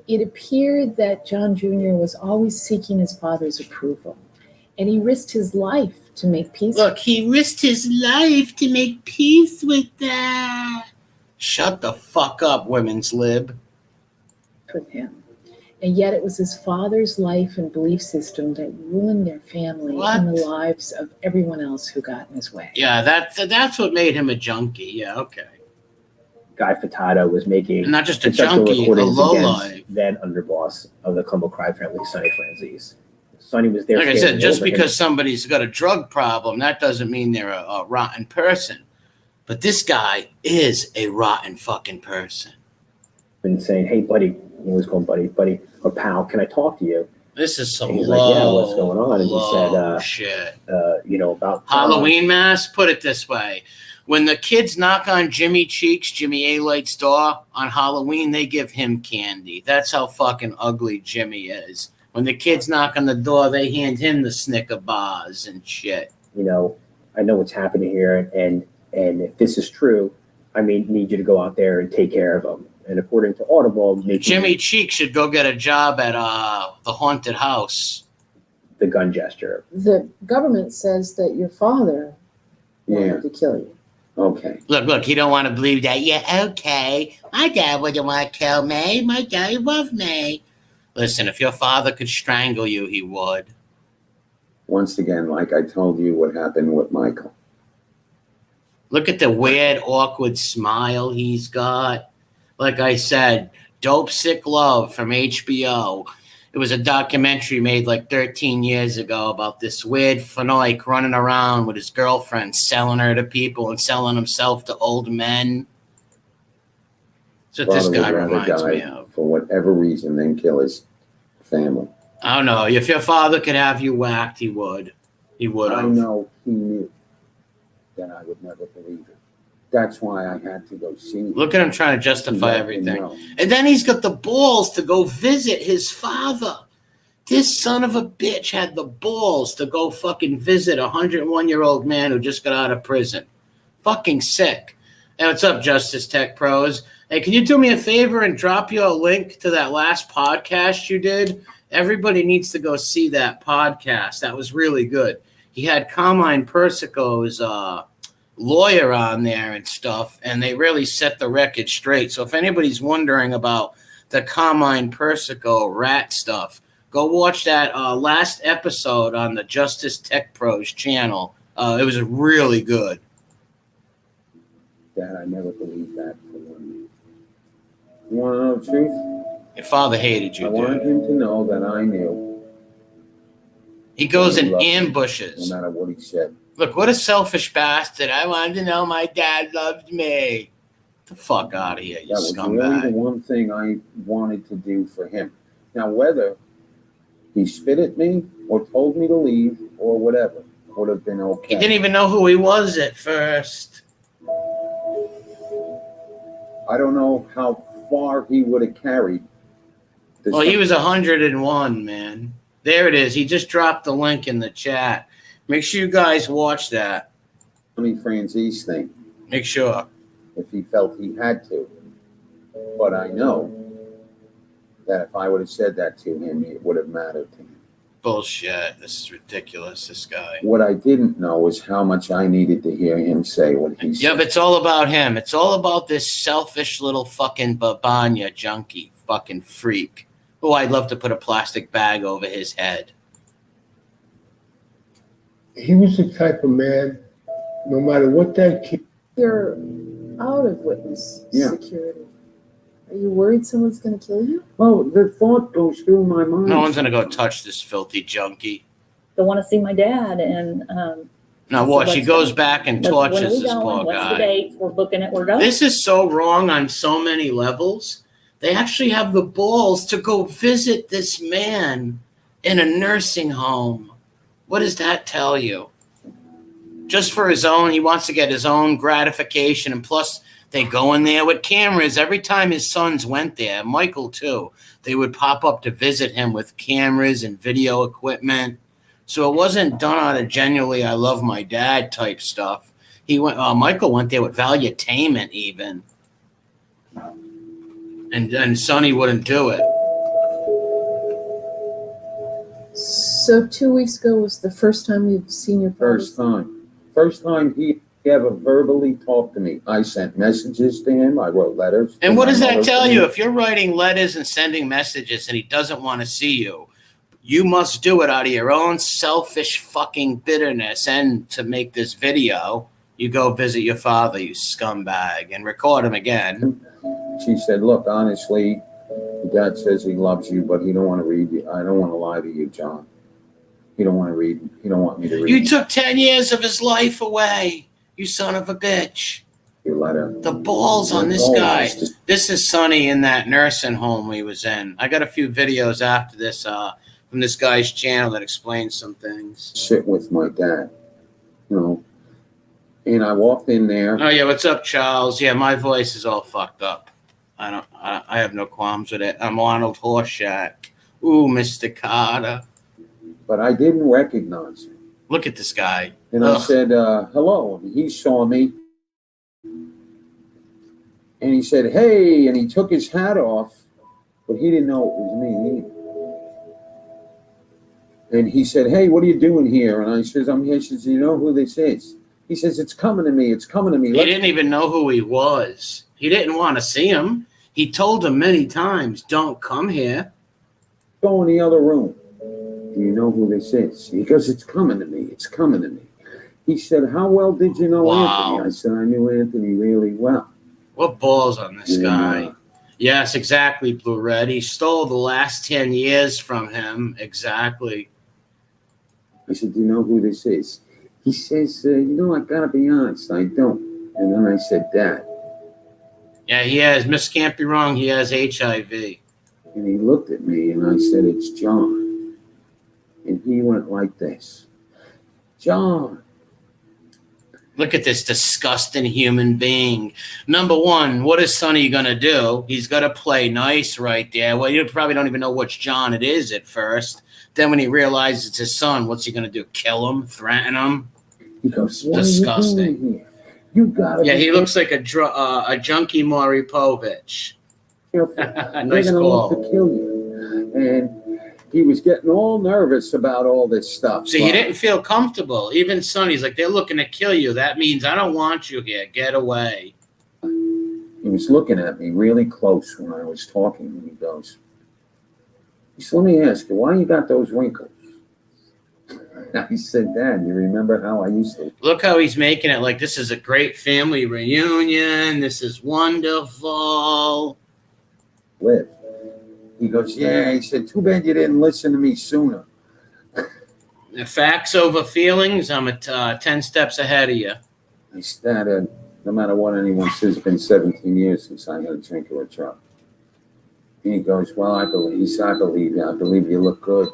It appeared that John Jr. was always seeking his father's approval. And he risked his life to make peace. Look, he risked his life to make peace with that. Shut the fuck up, women's lib. With him. And yet it was his father's life and belief system that ruined their family and the lives of everyone else who got in his way. Yeah, that's what made him a junkie. Yeah, okay. Guy Furtado was making not just a conceptual junkie, a recordings lowlife. against then underboss of the Cumbo Crime family, Sonny Franzese. Sonny was there. Like I said, just because somebody's got a drug problem, that doesn't mean they're a rotten person. But this guy is a rotten fucking person. And saying, "Hey, buddy," he was going, "Buddy, or pal, can I talk to you?" This is some he's low, like, "Yeah, what's going on?" And he said, shit. About Halloween mask. Put it this way: when the kids knock on Jimmy A-Light's door on Halloween, they give him candy. That's how fucking ugly Jimmy is. When the kids knock on the door, they hand him the Snicker bars and shit. I know what's happening here, and if this is true, need you to go out there and take care of them. And according to Audible, Jimmy Cheek should go get a job at the haunted house. The gun gesture. The government says that your father wanted to kill you. Okay. Look, he don't want to believe that. Yeah, okay. My dad wouldn't want to kill me. My dad loved me. Listen, if your father could strangle you, he would. Once again, like I told you what happened with Michael. Look at the weird, awkward smile he's got. Like I said, Dope Sick Love from HBO. It was a documentary made like 13 years ago about this weird fanoik running around with his girlfriend, selling her to people and selling himself to old men. That's what this guy reminds me of. For whatever reason, then kill his family. I don't know. If your father could have you whacked, he would. He would have. I know he knew that I would never believe it. That's why I had to go see him. Look at him trying to justify everything. And then he's got the balls to go visit his father. This son of a bitch had the balls to go fucking visit a 101-year-old man who just got out of prison. Fucking sick. Hey, what's up, Justice Tech Pros? Hey, can you do me a favor and drop you a link to that last podcast you did? Everybody needs to go see that podcast. That was really good. He had Carmine Persico's lawyer on there and stuff, and they really set the record straight. So if anybody's wondering about the Carmine Persico rat stuff, go watch that last episode on the Justice Tech Pros channel. It was really good. Dad, I never believed that for 1 minute. You want to know the truth? Your father hated you, I wanted him to know that I knew. He goes and ambushes. No matter what he said. Look, what a selfish bastard. I wanted to know my dad loved me. Get the fuck out of here, you scumbag. That was really the one thing I wanted to do for him. Now, whether he spit at me or told me to leave or whatever would have been okay. He didn't even know who he was at first. I don't know how far he would have carried. Well, he was 101, man. There it is. He just dropped the link in the chat. Make sure you guys watch that. Sonny Franzese thing. Make sure. If he felt he had to. But I know that if I would have said that to him, it would have mattered to him. Bullshit. This is ridiculous, this guy. What I didn't know was how much I needed to hear him say what he said. Yeah, but it's all about him. It's all about this selfish little fucking babanya junkie fucking freak. Oh, I'd love to put a plastic bag over his head. He was the type of man, no matter what that kid... You're out of witness security. Are you worried someone's going to kill you? Well, the thought goes through my mind. No one's going to go touch this filthy junkie. Don't want to see my dad. And now watch, he goes back and tortures this poor What's guy. the date? We're booking it. We're going. This is so wrong on so many levels. They actually have the balls to go visit this man in a nursing home. What does that tell you? Just for his own, he wants to get his own gratification. And plus, they go in there with cameras. Every time his sons went there, Michael too, they would pop up to visit him with cameras and video equipment. So it wasn't done out of genuinely, I love my dad type stuff. Michael went there with valuetainment even. And Sonny wouldn't do it. So 2 weeks ago was the first time you've seen your father? First time he ever verbally talked to me. I sent messages to him. I wrote letters. And what does that tell you? If you're writing letters and sending messages and he doesn't want to see you, you must do it out of your own selfish fucking bitterness. And to make this video, you go visit your father, you scumbag, and record him again. She said, look, honestly, Dad says he loves you, but he don't want to read you. I don't want to lie to you, John. He don't want to read. He don't want me to read. You took 10 years of his life away, you son of a bitch. Your letter. The balls on this guy. This is Sonny in that nursing home he was in. I got a few videos after this from this guy's channel that explains some things. Sit with my dad, you know. And I walked in there. Oh yeah, what's up, Charles? Yeah, my voice is all fucked up. I have no qualms with it. I'm Arnold Horseshack. Ooh, Mr. Carter. But I didn't recognize him. Look at this guy. And I said, hello. And he saw me. And he said, hey. And he took his hat off. But he didn't know it was me either. And he said, hey, what are you doing here? And I says, I'm here. He says, you know who this is? He says, it's coming to me. It's coming to me. He didn't even know who he was. He didn't want to see him. He told him many times, don't come here. Go in the other room. Do you know who this is? Because it's coming to me. It's coming to me. He said, how well did you know Anthony? I said, I knew Anthony really well. What balls on this guy? Yes, exactly, Blue Red. He stole the last 10 years from him. Exactly. I said, do you know who this is? He says, you know, I got to be honest, I don't. And then I said, Dad. Yeah, he has. Miss can't be wrong. He has HIV. And he looked at me and I said, it's John. And he went like this. John. Look at this disgusting human being. Number one, what is Sonny going to do? He's got to play nice right there. Well, you probably don't even know which John it is at first. Then when he realizes it's his son, what's he going to do? Kill him? Threaten him? He goes, disgusting. You got it. Yeah, he looks like a junkie Maury Povich. Nice They're gonna call. look to kill you. And he was getting all nervous about all this stuff. So he didn't feel comfortable. Even Sonny's like, they're looking to kill you. That means I don't want you here. Get away. He was looking at me really close when I was talking, and he goes, he said, let me ask you, why you got those wrinkles? I said, Dad, you remember how I used to? Look how he's making it like this is a great family reunion. This is wonderful. Live. He goes, yeah. He said, too bad you didn't listen to me sooner. The facts over feelings, I'm at 10 steps ahead of you. I started, no matter what anyone says, it's been 17 years since I had a drink or a truck. And he goes, well, I believe. He said, I believe you. I believe you look good.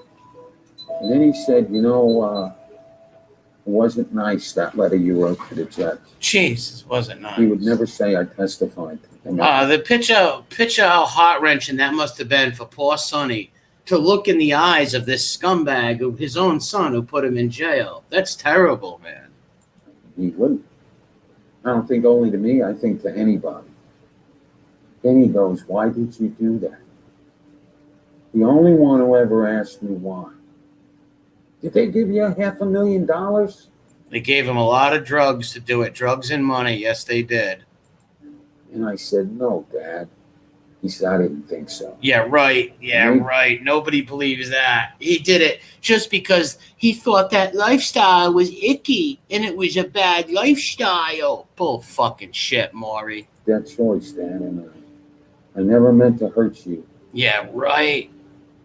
And then he said, you know, it wasn't nice, that letter you wrote to the judge. Jesus, wasn't nice. He would never say I testified. The picture how heart-wrenching that must have been for poor Sonny to look in the eyes of this scumbag of his own son who put him in jail. That's terrible, man. He wouldn't. I don't think only to me, I think to anybody. Then he goes, why did you do that? The only one who ever asked me why. Did they give you $500,000? They gave him a lot of drugs to do it. Drugs and money. Yes, they did. And I said, no, Dad. He said, I didn't think so. Yeah, right. Yeah, right. Nobody believes that. He did it just because he thought that lifestyle was icky and it was a bad lifestyle. Bull fucking shit, Maury. That choice, Dad. And I never meant to hurt you. Yeah, right.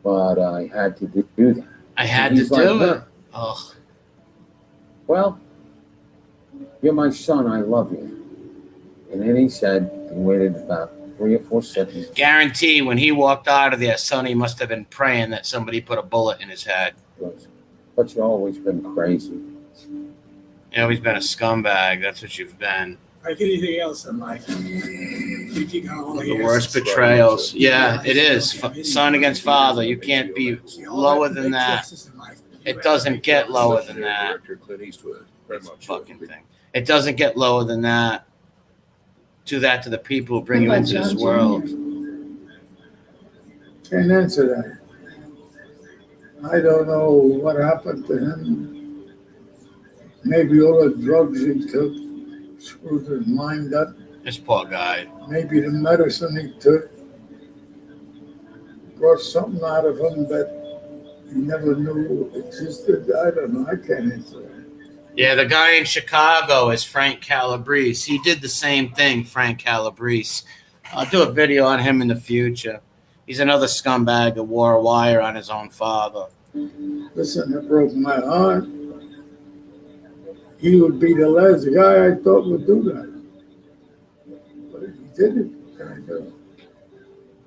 But I had to do that. I had to do it. Ugh. Well, you're my son. I love you. And then he said, he waited about 3 or 4 seconds. Guarantee when he walked out of there, Sonny must have been praying that somebody put a bullet in his head. But you've always been crazy. You've always been a scumbag. That's what you've been. Like anything else in life. The worst betrayals. Yeah, it is. Son against father. You can't be lower than that. It doesn't get lower than that. Fucking thing. It doesn't get lower than that. Do that to the people who bring you into this world. Can't answer that. I don't know what happened to him. Maybe all the drugs he took screwed his mind up. This poor guy. Maybe the medicine he took brought something out of him that he never knew existed. I don't know. I can't answer that. Yeah, the guy in Chicago is Frank Calabrese. He did the same thing, Frank Calabrese. I'll do a video on him in the future. He's another scumbag that wore a wire on his own father. Listen, it broke my heart. He would be the last guy I thought would do that. But if he did it, what can I do?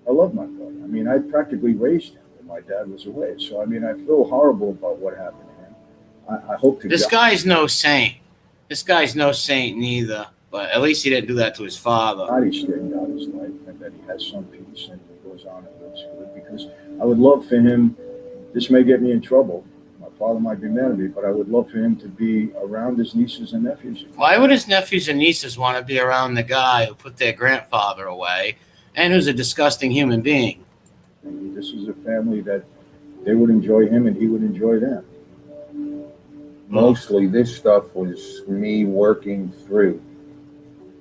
I love my brother. I mean, I practically raised him when my dad was away. So, I mean, I feel horrible about what happened to him. I hope to This guy's no saint. This guy's no saint neither. But at least he didn't do that to his father. God, he straightened out his life and that he has some peace and he goes on and lives good. Because I would love for him, this may get me in trouble. My father might be mad at me, but I would love for him to be around his nieces and nephews. Why would his nephews and nieces want to be around the guy who put their grandfather away and who's a disgusting human being? This is a family that they would enjoy him and he would enjoy them. Mostly this stuff was me working through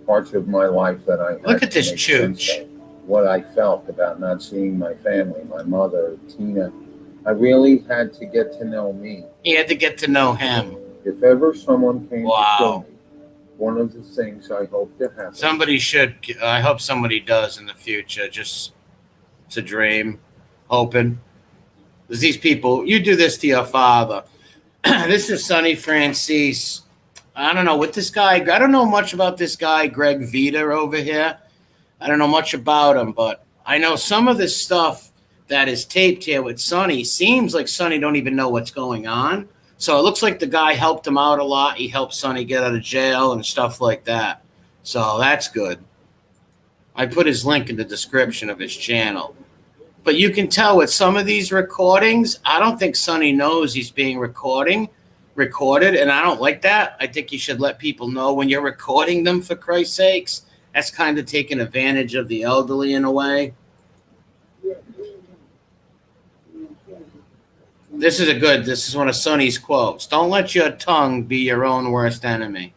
parts of my life that I had. Look at this to make sense chooch. of. What I felt about not seeing my family, my mother, Tina. I really had to get to know me. He had to get to know him. If ever someone came to kill me, one of the things I hope to happen. Somebody should. I hope somebody does in the future. Just, it's a dream. Hoping. There's these people, you do this to your father. This is Sonny Franzese. I don't know what this guy, I don't know much about this guy, Greg Vita over here. I don't know much about him, but I know some of this stuff that is taped here with Sonny seems like Sonny don't even know what's going on. So it looks like the guy helped him out a lot. He helped Sonny get out of jail and stuff like that. So that's good. I put his link in the description of his channel. But you can tell with some of these recordings, I don't think Sonny knows he's being recorded, and I don't like that. I think you should let people know when you're recording them, for Christ's sakes. That's kind of taking advantage of the elderly in a way. This is one of Sonny's quotes. Don't let your tongue be your own worst enemy.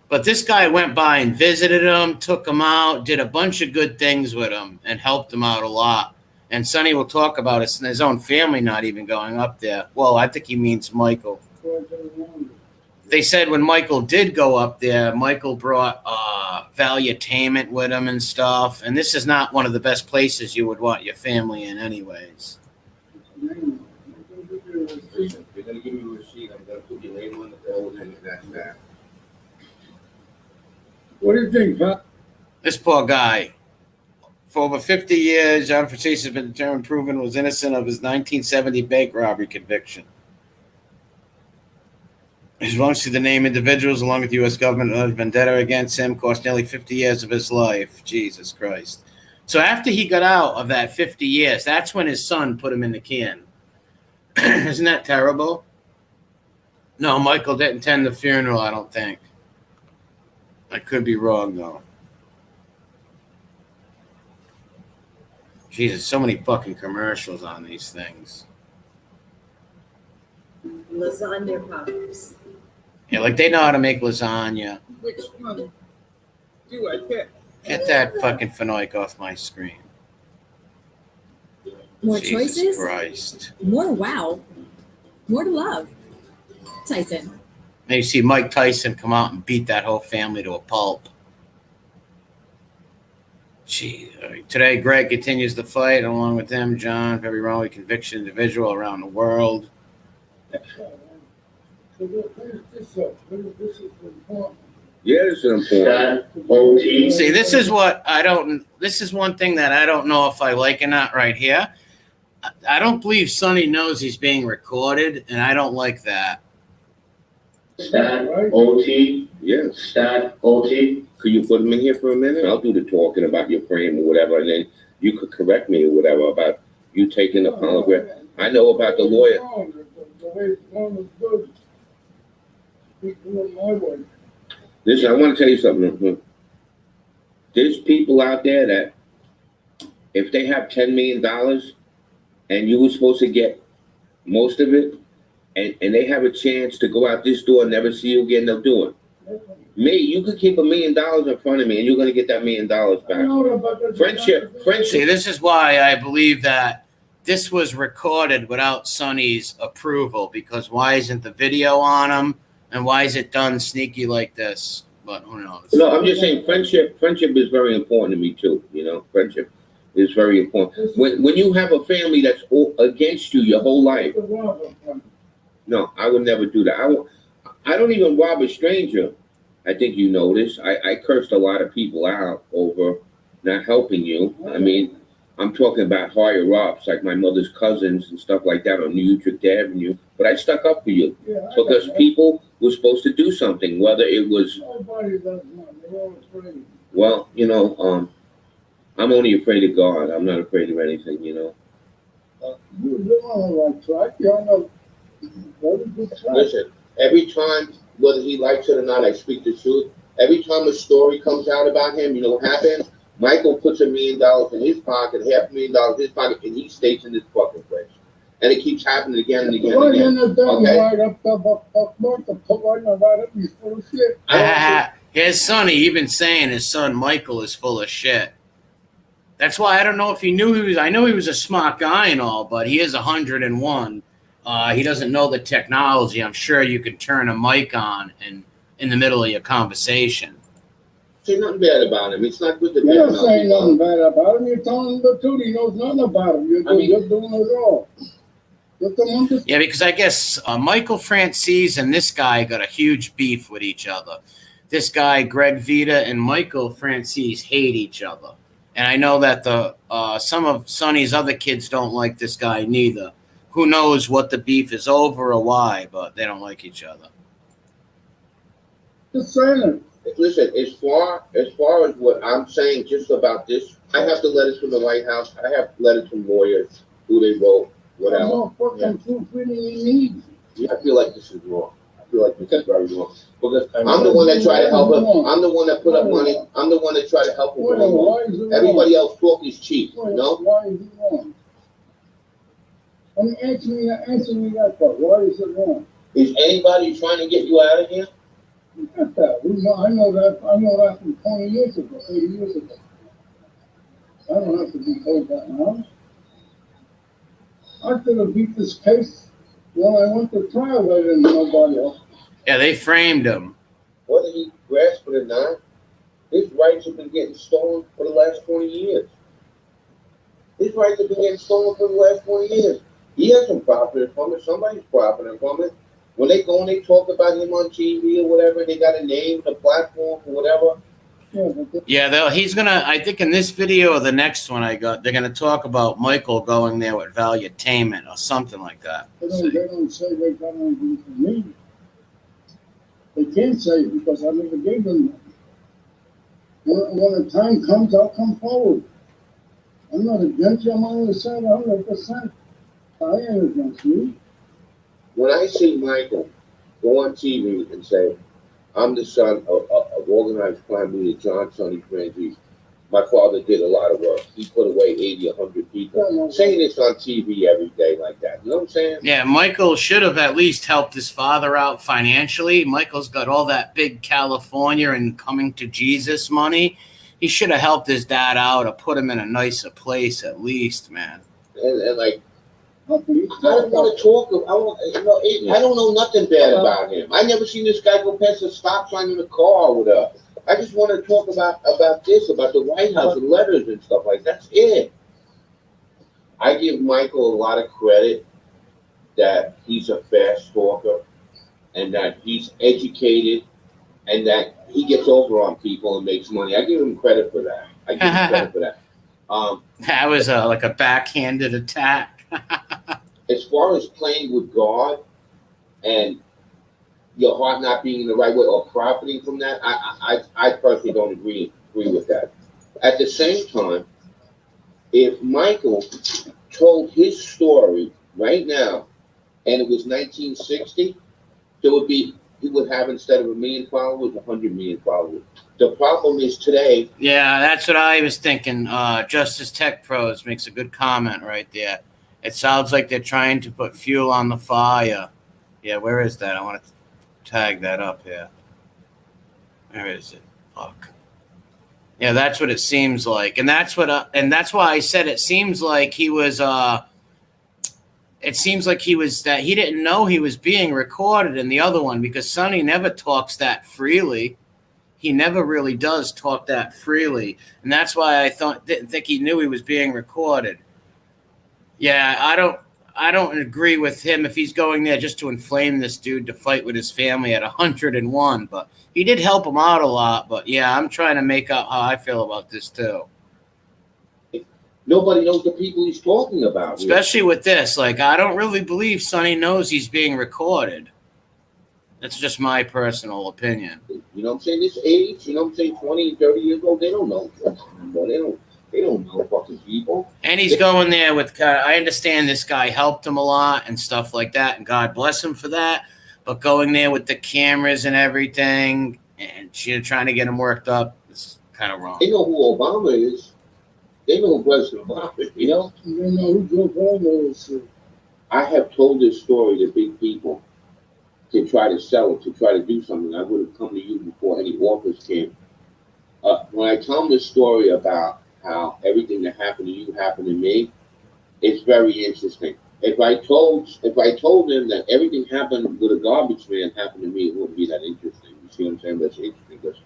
But this guy went by and visited him, took him out, did a bunch of good things with him, and helped him out a lot. And Sonny will talk about it, his own family not even going up there. Well, I think he means Michael. They said when Michael did go up there, Michael brought Valuetainment with him and stuff. And this is not one of the best places you would want your family in anyways. You're going to give me a receipt. I'm going to put your name on the bill, and that's that. What do you think, Pat? This poor guy. For over 50 years, John Franzese has been determined proven was innocent of his 1970 bank robbery conviction. His wrongs to the named individuals, along with the U.S. government, and vendetta against him, cost nearly 50 years of his life. Jesus Christ. So after he got out of that 50 years, that's when his son put him in the can. Isn't that terrible? No, Michael didn't attend the funeral, I don't think. I could be wrong, though. Jesus, so many fucking commercials on these things. Lasagna pops. Yeah, like they know how to make lasagna. Which one do I pick? Get that fucking Fenoic off my screen. More Jesus choices? Christ. More wow. More to love. Tyson. Now you see Mike Tyson come out and beat that whole family to a pulp. Gee, today Greg continues the fight along with them, John, for every wrongly convicted individual around the world. Yeah, this is important. See, this is what I don't. This is one thing that I don't know if I like or not right here. I don't believe Sonny knows he's being recorded, and I don't like that. Stat OT, yes. Stat OT. Could you put him in here for a minute? I'll do the talking about your frame or whatever, and then you could correct me or whatever about you taking the polygraph. I know about the lawyer. Listen, I want to tell you something. There's people out there that if they have $10 million and you were supposed to get most of it, and they have a chance to go out this door and never see you again, they'll do it. Me, you could keep $1 million in front of me and you're going to get that $1 million back. Friendship. See, this is why I believe that this was recorded without Sonny's approval, because why isn't the video on him? And why is it done sneaky like this? But who knows? No, I'm just saying friendship is very important to me too. You know, friendship is very important. When you have a family that's against you your whole life, no, I would never do that. I don't even rob a stranger. I think you know this. I cursed a lot of people out over not helping you. I mean, I'm talking about higher ups, like my mother's cousins and stuff like that on New Utrecht Avenue. But I stuck up for you because people were supposed to do something, whether it was, well, you know, I'm only afraid of God. I'm not afraid of anything, you know. Listen, every time, whether he likes it or not, I speak the truth. Every time a story comes out about him, you know what happens? Michael puts $1 million in his pocket, $500,000 in his pocket, and he stays in this fucking place. And it keeps happening again and again and again. His son, he even saying his son Michael is full of shit. That's why I don't know if he knew he was. I know he was a smart guy and all, but he is 101. He doesn't know the technology. I'm sure you could turn a mic on and in the middle of your conversation. Say nothing bad about him. It's not good to be. You're not saying nothing bad about him. You're telling him the truth. He knows nothing about him. You're doing it all. Yeah, because I guess Michael Franzese and this guy got a huge beef with each other. This guy, Greg Vita, and Michael Franzese hate each other. And I know that some of Sonny's other kids don't like this guy neither. Who knows what the beef is over or why, but they don't like each other. Just saying it. Listen, as far as what I'm saying just about this, I have the letters from the White House. I have letters from lawyers, who they wrote, whatever. No fucking proof reading you need. Yeah, I feel like this is wrong. I feel like this is very wrong. Because I'm the one that tried to help him. I'm the one that put up money. I'm the one that tried to help him. Everybody else talk is cheap, you know? Why is it wrong? I mean, answer me that part. Why is it wrong? Is anybody trying to get you out of here? Get that. I know that from 20 years ago, 30 years ago. I don't have to be told that now. I could have beat this case when I went to trial. I didn't know nobody else. Yeah, they framed him. Whether he grasped it or not, his rights have been getting stolen for the last 20 years. His rights have been getting stolen for the last 20 years. He hasn't profited from it. Somebody's profiting from it. When they go and they talk about him on TV or whatever, they got a name, a platform, or whatever. Yeah, he's gonna. I think in this video or the next one I got, they're gonna talk about Michael going there with Valuetainment or something like that. They don't say they got anything for me. They can't say it because I never gave them that. When the time comes, I'll come forward. I'm not against you. I'm on the side 100%. I ain't against you. When I see Michael go on TV and say, I'm the son of organized crime leader John Sonny Franzese. My father did a lot of work. He put away 80, 100 people. Saying this on TV every day like that. You know what I'm saying? Yeah, Michael should have at least helped his father out financially. Michael's got all that big California and coming to Jesus money. He should have helped his dad out or put him in a nicer place at least, man. And like, I don't want to talk. I don't know nothing bad about him. I never seen this guy go past a stop sign in a car with a. I just want to talk about this, about the White House and letters and stuff like that. That's it. I give Michael a lot of credit that he's a fast talker and that he's educated and that he gets over on people and makes money. I give him credit for that. That was like a backhanded attack. As far as playing with God and your heart not being in the right way or profiting from that, I personally don't agree with that. At the same time, if Michael told his story right now and it was 1960, there would be he would have, instead of 1 million followers, 100 million followers. The problem is today. Yeah, that's what I was thinking. Justice Tech Pros makes a good comment right there. It sounds like they're trying to put fuel on the fire. Yeah, where is that? I want to tag that up here. Where is it? Fuck. Yeah, that's what it seems like, and that's what, and that's why I said it seems like he was. It seems like he was that he didn't know he was being recorded in the other one because Sonny never talks that freely. He never really does talk that freely, and that's why didn't think he knew he was being recorded. Yeah, I don't agree with him if he's going there just to inflame this dude to fight with his family at 101. But he did help him out a lot. But yeah, I'm trying to make out how I feel about this too. Nobody knows the people he's talking about. Especially with this. Like, I don't really believe Sonny knows he's being recorded. That's just my personal opinion. You know what I'm saying? This age, you know what I'm saying, 20, 30 years old, they don't know. They don't know fucking people. And he's going there with, I understand this guy helped him a lot and stuff like that, and God bless him for that. But going there with the cameras and everything and trying to get him worked up is kind of wrong. They know who Obama is. They know who President Obama is, you know? They know who Joe Obama is. I have told this story to big people to try to sell it, to try to do something. I would have come to you before any offers came. When I tell them this story about how everything that happened to you happened to me, it's very interesting. If I told them that everything happened with a garbage man happened to me, it wouldn't be that interesting. You see what I'm saying? That's interesting because,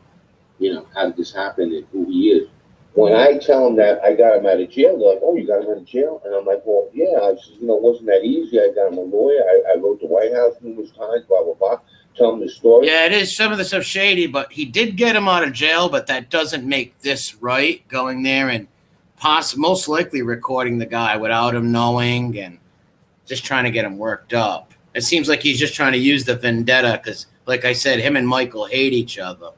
you know, how did this happen and who he is. When I tell them that I got him out of jail, they're like, "Oh, you got him out of jail?" And I'm like, "Well, yeah." I said, "You know, it wasn't that easy. I got him a lawyer. I wrote the White House numerous times, blah, blah, blah. Tell him the story." Yeah, it is some of the stuff shady, but he did get him out of jail, but that doesn't make this right, going there and most likely recording the guy without him knowing and just trying to get him worked up. It seems like he's just trying to use the vendetta because, like I said, him and Michael hate each other.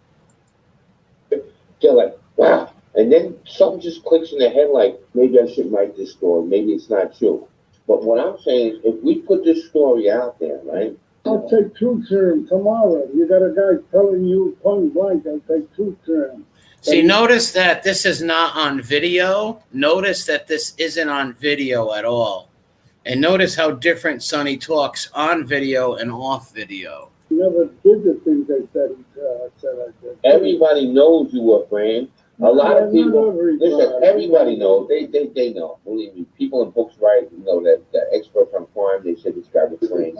They're like, wow. And then something just clicks in their head like, maybe I shouldn't write this story. Maybe it's not true. But what I'm saying is, if we put this story out there, right? I'll take truth serum tomorrow. You got a guy telling you point blank, I'll take truth serum. See, notice that this is not on video. Notice that this isn't on video at all. And notice how different Sonny talks on video and off video. He never did the things they said I did. Everybody knows you were framed. A lot of people, listen, everybody knows. They know. Believe me. People in books write, you know, that the experts on crime, they said this guy was framed.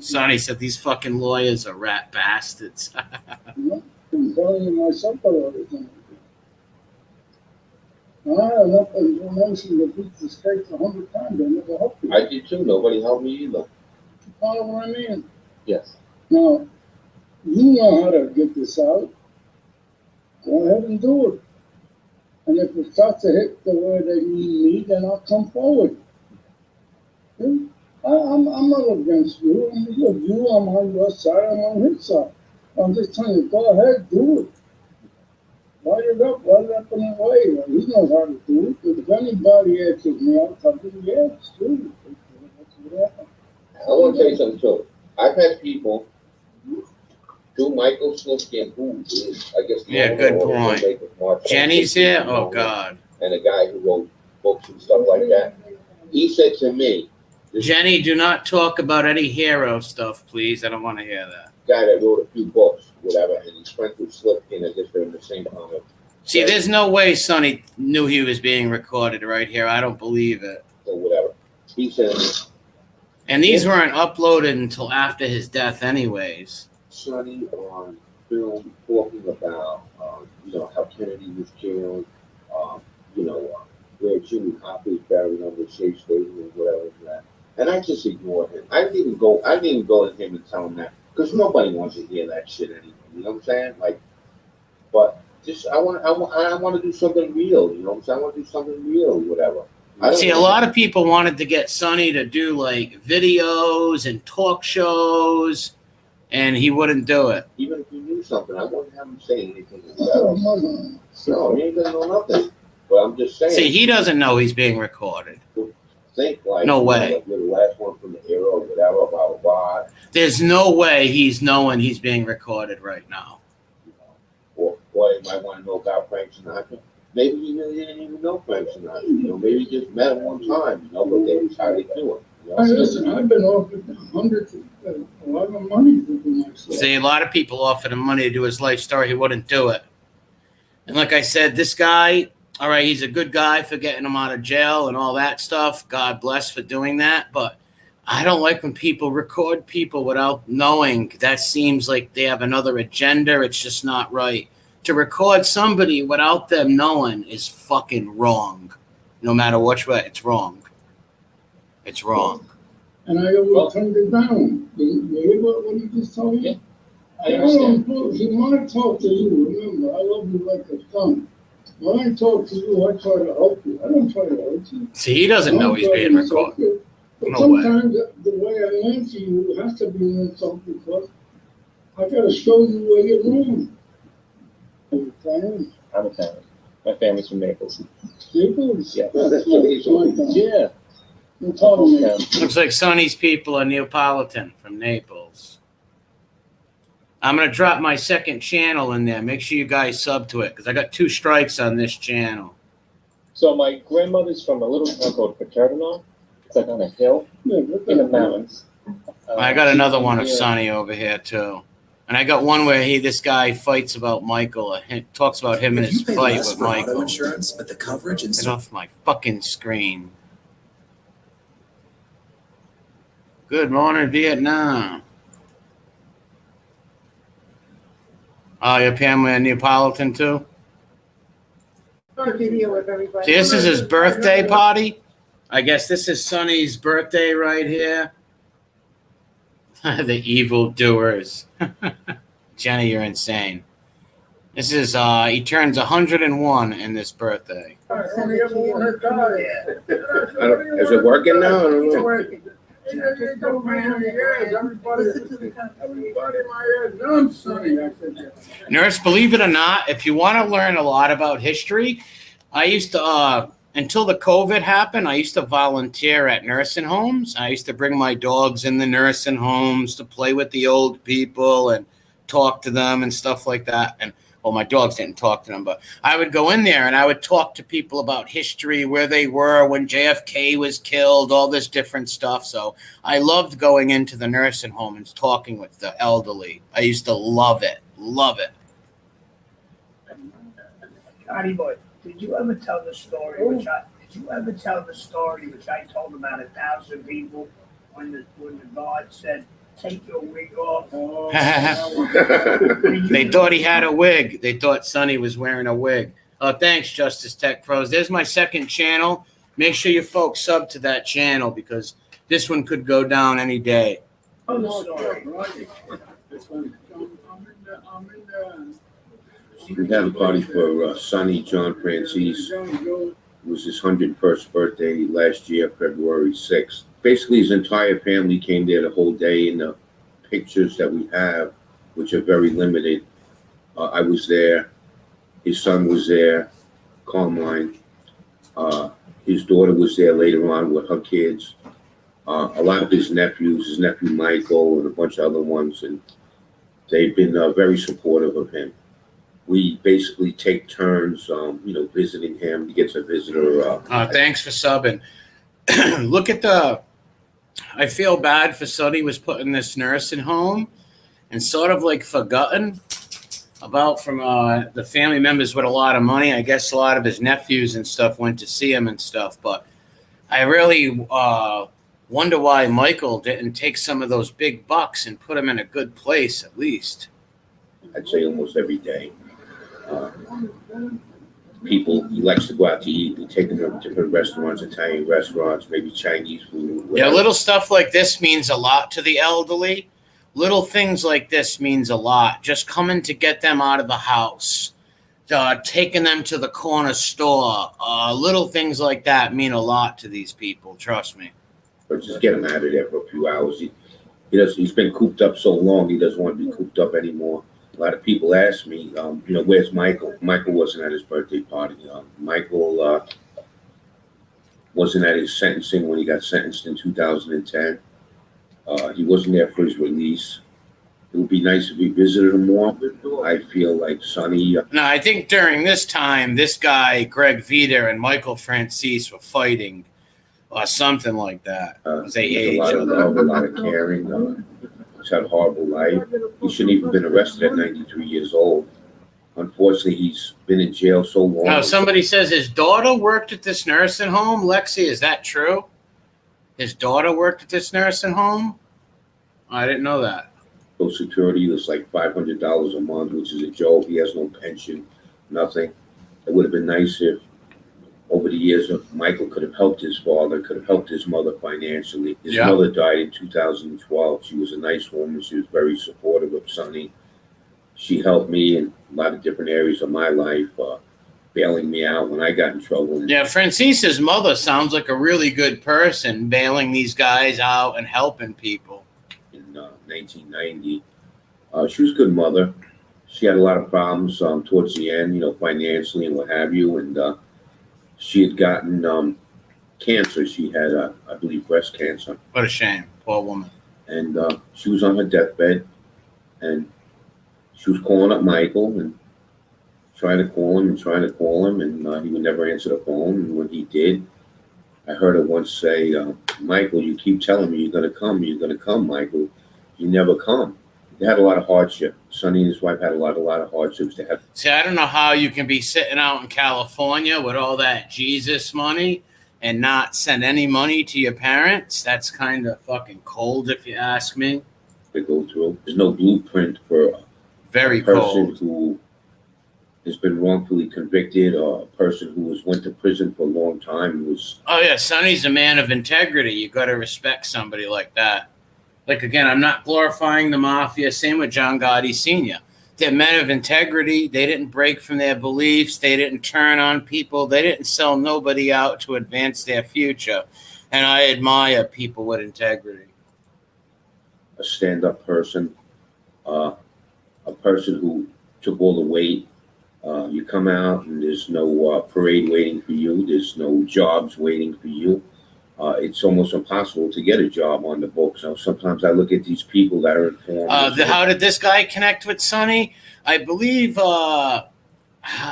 Sonny said these fucking lawyers are rat bastards. I'm telling you myself about it. I had enough information to beat the states 100 times. They never helped me. I did too. Nobody helped me either. You follow what I mean? Yes. Now, you know how to get this out. Go ahead and do it. And if it starts to hit the way they need me, then I'll come forward. See? I'm not against you. I'm on your side, I'm on his side. I'm just telling you, go ahead, do it. Write it up in a way. He knows how to do it. If anybody asks me, I'll tell them, yes, do it. I want to tell you something too. I've had people do Michael Sliskian, who is, I guess, yeah, good point. Jenny's here? Oh, God. And a guy who wrote books and stuff like that. He said to me, Jenny, do not talk about any hero stuff, please. I don't want to hear that. Guy that wrote a few books, whatever, and he's friends with Sliskian. I guess they're in the same comic. See, there's no way Sonny knew he was being recorded right here. I don't believe it. Or whatever. He said, and these weren't uploaded until after his death anyways. Sonny on film talking about, you know, how Kennedy was killed, you know, where Jimmy Hoffa is buried under Shea Stadium and whatever that. And I just ignored him. I didn't even go to him and tell him that because nobody wants to hear that shit anymore. You know what I'm saying? Like, but just I want to do something real. You know what I'm saying? I want to do something real, whatever. See, a lot of people wanted to get Sonny to do like videos and talk shows, and he wouldn't do it. Even if he knew something, I wouldn't have him say anything. No, he ain't gonna know nothing. But I'm just saying. See, he doesn't know he's being recorded. Think like, no way. Like, you're the last one from the era or whatever about God. There's no way he's knowing he's being recorded right now. Or you might want to know about Frank Sinatra. Maybe he didn't even know Frank Sinatra. Maybe he just met him one time. But that's how they do it. Hey, listen, I've been offered hundreds of a lot of money to do myself. See, a lot of people offered him money to do his life story. He wouldn't do it. And like I said, this guy, all right, he's a good guy for getting him out of jail and all that stuff. God bless for doing that. But I don't like when people record people without knowing. That seems like they have another agenda. It's just not right. To record somebody without them knowing is fucking wrong. No matter which way, it's wrong. It's wrong. And I will turn it down. You hear what he just told me? I understand. When I talk to you, remember, I love you like a son. When I talk to you, I try to help you. I don't try to hurt you. See, he doesn't know he's being recorded. But No way. sometimes the way I answer you has to be an insult because I got to show you where you're wrong. I'm Italian. My family's from Naples. Naples? Yeah. Yeah. Looks like Sonny's people are Neapolitan from Naples. I'm going to drop my second channel in there. Make sure you guys sub to it because I got 2 strikes on this channel. So my grandmother's from a little town called Paterno. It's like on a hill in the mountains. I got another one of Sonny over here too. And I got one where this guy fights about Michael. Talks about him and his fight with Michael. Insurance, but the coverage and Get off my fucking screen. Good morning, Vietnam. Oh, your family a Neapolitan too? Video of everybody. See, this is his birthday party. I guess this is Sonny's birthday right here. The evil doers. Jenny, you're insane. This is, he turns 101 in this birthday. Is it working now? I don't know. Nurse, believe it or not, if you want to learn a lot about history, I used to, until the COVID happened, I used to volunteer at nursing homes. I used to bring my dogs in the nursing homes to play with the old people and talk to them and stuff like that. And well, my dogs didn't talk to them, but I would go in there and I would talk to people about history, where they were when JFK was killed, all this different stuff. So I loved going into the nursing home and talking with the elderly. I used to love it. Love it. Johnny boy, did you ever tell the story which I told about 1,000 people when the guard said, "Take your wig off"? They thought he had a wig. They thought Sonny was wearing a wig. Oh, thanks, Justice Tech Pros. There's my second channel. Make sure you folks sub to that channel because this one could go down any day. Oh, no, sorry. We had a party for Sonny John Franzese. It was his 101st birthday last year, February 6th. Basically, his entire family came there the whole day, and the pictures that we have, which are very limited, I was there. His son was there, Carmine. His daughter was there later on with her kids. A lot of his nephews, his nephew Michael, and a bunch of other ones, and they've been very supportive of him. We basically take turns, visiting him. He gets a visitor. Thanks for subbing. Look at I feel bad for Sonny was put in this nursing home and sort of like forgotten about from the family members with a lot of money. I guess a lot of his nephews and stuff went to see him and stuff. But I really wonder why Michael didn't take some of those big bucks and put him in a good place at least. I'd say almost every day. People, he likes to go out to eat. We take him to different restaurants, Italian restaurants, maybe Chinese food. Yeah, little stuff like this means a lot to the elderly. Little things like this means a lot. Just coming to get them out of the house, taking them to the corner store. Little things like that mean a lot to these people, trust me. But just get him out of there for a few hours. He's been cooped up so long, he doesn't want to be cooped up anymore. A lot of people ask me, where's Michael? Michael wasn't at his birthday party. Michael wasn't at his sentencing when he got sentenced in 2010. He wasn't there for his release. It would be nice if we visited him more. I feel like Sonny. No, I think during this time, this guy, Greg Vita and Michael Franzese were fighting or something like that. They hate each other. A lot of caring. He's had a horrible life. He shouldn't even been arrested at 93 years old. Unfortunately, he's been in jail so long. Now, somebody says his daughter worked at this nursing home. Lexi, is that true? His daughter worked at this nursing home? I didn't know that. Social Security was like $500 a month, which is a joke. He has no pension, nothing. It would have been nice if, over the years, Michael could have helped his father, could have helped his mother financially. His mother died in 2012. She was a nice woman. She was very supportive of Sonny. She helped me in a lot of different areas of my life, bailing me out when I got in trouble. Yeah, Francese's mother sounds like a really good person, bailing these guys out and helping people. In 1990, she was a good mother. She had a lot of problems towards the end, financially and what have you. And she had gotten cancer. She had, I believe, breast cancer. What a shame. Poor woman. And she was on her deathbed. And she was calling up Michael and trying to call him. And he would never answer the phone. And when he did, I heard her once say, Michael, you keep telling me you're going to come, Michael. You never come. They had a lot of hardship. Sonny and his wife had a lot of hardships. They had. See, I don't know how you can be sitting out in California with all that Jesus money and not send any money to your parents. That's kind of fucking cold, if you ask me. They go through. There's no blueprint for a person who has been wrongfully convicted, or a person who went to prison for a long time. Oh yeah, Sonny's a man of integrity. You got to respect somebody like that. Like, again, I'm not glorifying the mafia. Same with John Gotti Sr. They're men of integrity. They didn't break from their beliefs. They didn't turn on people. They didn't sell nobody out to advance their future. And I admire people with integrity. A stand-up person, a person who took all the weight. You come out and there's no parade waiting for you. There's no jobs waiting for you. It's almost impossible to get a job on the books. So sometimes I look at these people that are informed. How did this guy connect with Sonny? I believe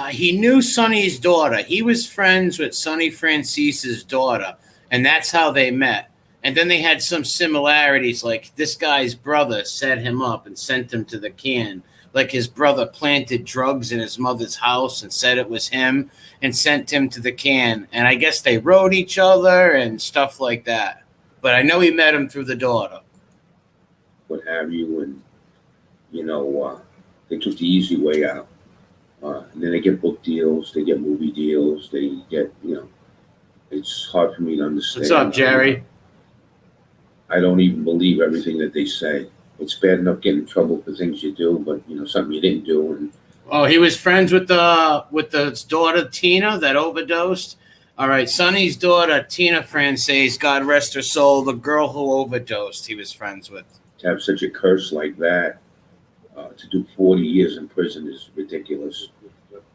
he knew Sonny's daughter. He was friends with Sonny Franzese's daughter, and that's how they met. And then they had some similarities, like this guy's brother set him up and sent him to the can. Like his brother planted drugs in his mother's house and said it was him and sent him to the can. And I guess they wrote each other and stuff like that. But I know he met him through the daughter. What have you. And, they took the easy way out. And then they get book deals. They get movie deals. They get, it's hard for me to understand. What's up, Jerry? I don't even believe everything that they say. It's bad enough getting in trouble for things you do, but something you didn't do. And oh, he was friends with the daughter Tina that overdosed. All right, Sonny's daughter Tina Franzese, God rest her soul, the girl who overdosed, he was friends with. To have such a curse like that, to do 40 years in prison is ridiculous.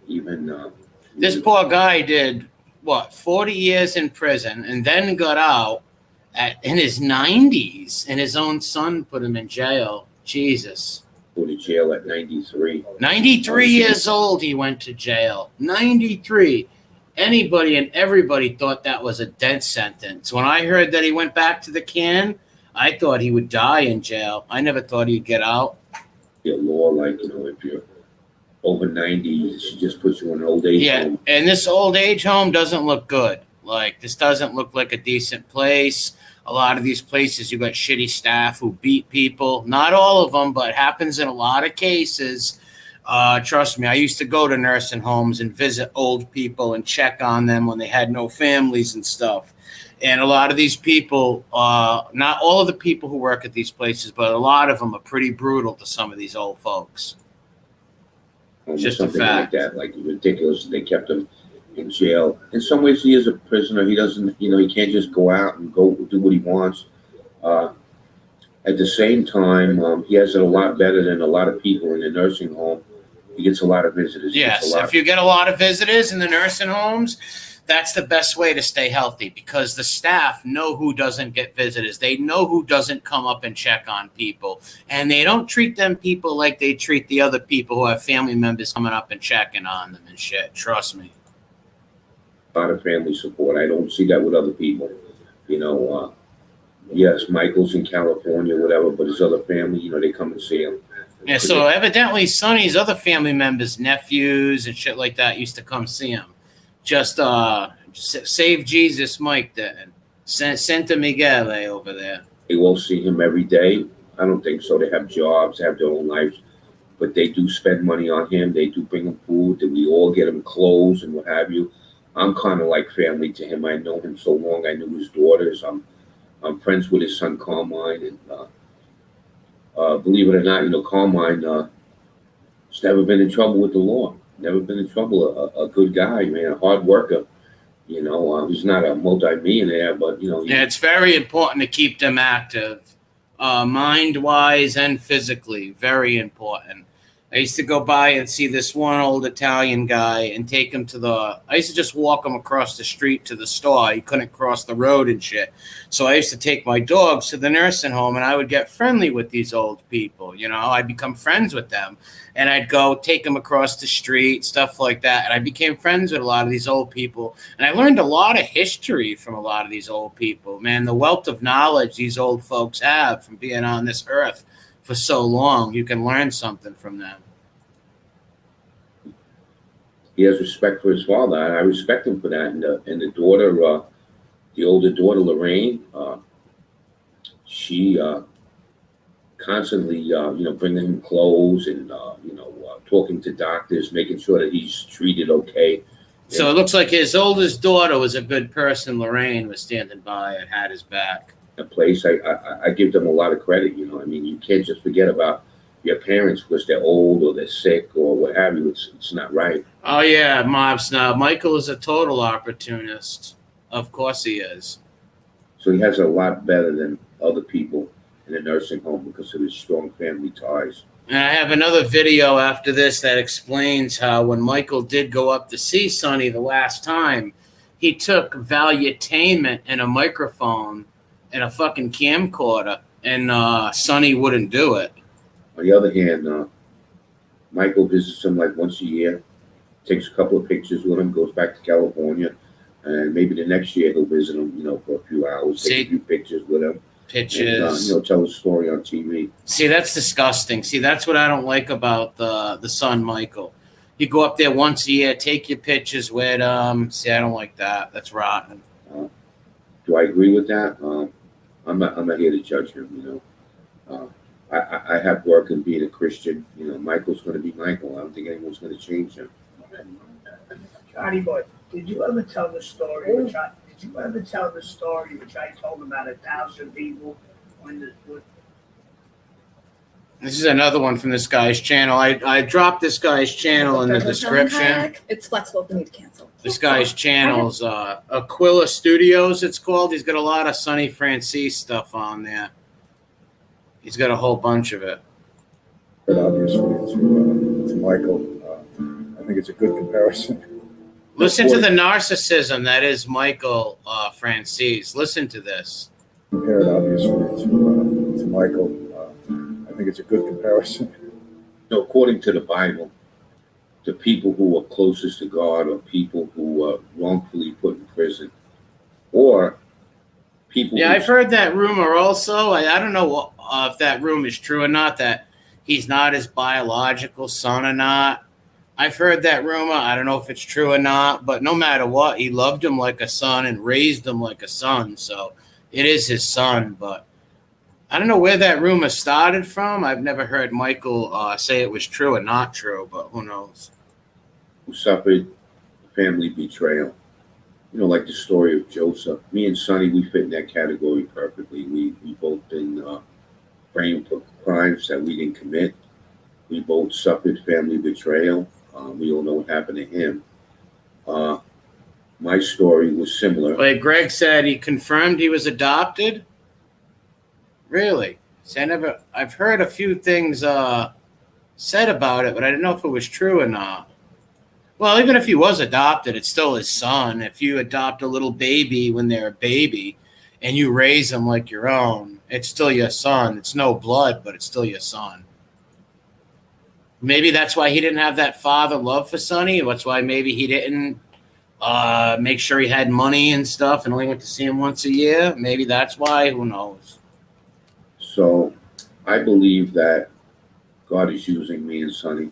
Even this poor guy did 40 years in prison, and then got out in his 90s, and his own son put him in jail. Jesus. Go to jail at 93. 93 years old, he went to jail. 93. Anybody and everybody thought that was a death sentence. When I heard that he went back to the can, I thought he would die in jail. I never thought he'd get out. The law, like, if you're over 90, she just puts you in an old age home. Yeah, and this old age home doesn't look good. Like, this doesn't look like a decent place. A lot of these places, you got shitty staff who beat people. Not all of them, but happens in a lot of cases. Trust me, I used to go to nursing homes and visit old people and check on them when they had no families and stuff. And a lot of these people, not all of the people who work at these places, but a lot of them are pretty brutal to some of these old folks. Just something like that, like ridiculous. They kept him in jail. In some ways, he is a prisoner. He doesn't, he can't just go out and go do what he wants. At the same time, he has it a lot better than a lot of people in the nursing home. He gets a lot of visitors. Yes, if you get a lot of visitors in the nursing homes, That's the best way to stay healthy because the staff know who doesn't get visitors. They know who doesn't come up and check on people. And they don't treat them people like they treat the other people who have family members coming up and checking on them and shit. Trust me. A lot of family support. I don't see that with other people. You know, yes, Michael's in California, whatever, but his other family, you know, they come and see him. Yeah, so evidently Sonny's other family members, nephews and shit like that used to come see him. Just save Jesus Mike then. Santa Miguel over there. They won't see him every day. I don't think so. They have jobs, have their own lives, but they do spend money on him. They do bring him food. That we all get him clothes and what have you. I'm kind of like family to him. I know him so long. I knew his daughters. I'm friends with his son Carmine, and believe it or not, you know, Carmine has never been in trouble with the law. Never been in trouble. A good guy, man, a hard worker. You know, he's not a multi-millionaire, but, you know. Yeah, it's very important to keep them active, mind-wise and physically. Very important. I used to go by and see this one old Italian guy and take him to I used to just walk him across the street to the store. He couldn't cross the road and shit. So I used to take my dogs to the nursing home and I would get friendly with these old people. You know, I'd become friends with them and I'd go take them across the street, stuff like that. And I became friends with a lot of these old people. And I learned a lot of history from a lot of these old people. Man, the wealth of knowledge these old folks have from being on this earth for so long, you can learn something from them. He has respect for his father. I respect him for that. And the daughter, the older daughter, Lorraine, she constantly, you know, bringing him clothes and, you know, talking to doctors, making sure that he's treated okay. So it looks like his oldest daughter was a good person. Lorraine was standing by and had his back. A place, I give them a lot of credit, you know. I mean, you can't just forget about your parents because they're old or they're sick or what have you. It's not right. Oh, yeah, Mob Snob. Michael is a total opportunist. Of course he is. So he has a lot better than other people in a nursing home because of his strong family ties. And I have another video after this that explains how when Michael did go up to see Sonny the last time, he took Valuetainment and a microphone and a fucking camcorder, and Sonny wouldn't do it. On the other hand, Michael visits him like once a year, takes a couple of pictures with him, goes back to California, and maybe the next year he'll visit him, you know, for a few hours, take a few pictures with him. And, you know, tell his story on TV. See, that's disgusting. See, that's what I don't like about the son, Michael. You go up there once a year, take your pictures with him. See, I don't like that. That's rotten. Do I agree with that? I'm not here to judge him, you know. I have work in being a Christian. You know, Michael's going to be Michael. I don't think anyone's going to change him. Johnny boy, did you ever tell the story? Which I told about 1,000 people when This is another one from this guy's channel. I dropped this guy's channel in the description. It's flexible if you need to cancel. This guy's channel's Aquila Studios, it's called. He's got a lot of Sonny Franzese stuff on there. He's got a whole bunch of it. But obviously, to Michael, I think it's a good comparison. Listen to the narcissism that is Michael Franzese. Listen to this. Compared, obviously, to Michael, I think it's a good comparison. So according to the Bible, the people who are closest to God are people who are wrongfully put in prison, or people. Yeah, I've heard that rumor also. I don't know if that rumor is true or not, that he's not his biological son or not. I've heard that rumor. I don't know if it's true or not, but no matter what, he loved him like a son and raised him like a son. So it is his son, but I don't know where that rumor started from. I've never heard Michael say it was true or not true, but who knows? Who suffered family betrayal. You know, like the story of Joseph. Me and Sonny, we fit in that category perfectly. We both been framed for crimes that we didn't commit. We both suffered family betrayal. We all know what happened to him. My story was similar. Wait, Greg said he confirmed he was adopted? Really? See, I've heard a few things said about it, but I didn't know if it was true or not. Well, even if he was adopted, it's still his son. If you adopt a little baby when they're a baby and you raise them like your own, it's still your son. It's no blood, but it's still your son. Maybe that's why he didn't have that father love for Sonny. That's why maybe he didn't make sure he had money and stuff and only went to see him once a year. Maybe that's why. Who knows? So I believe that God is using me and Sonny.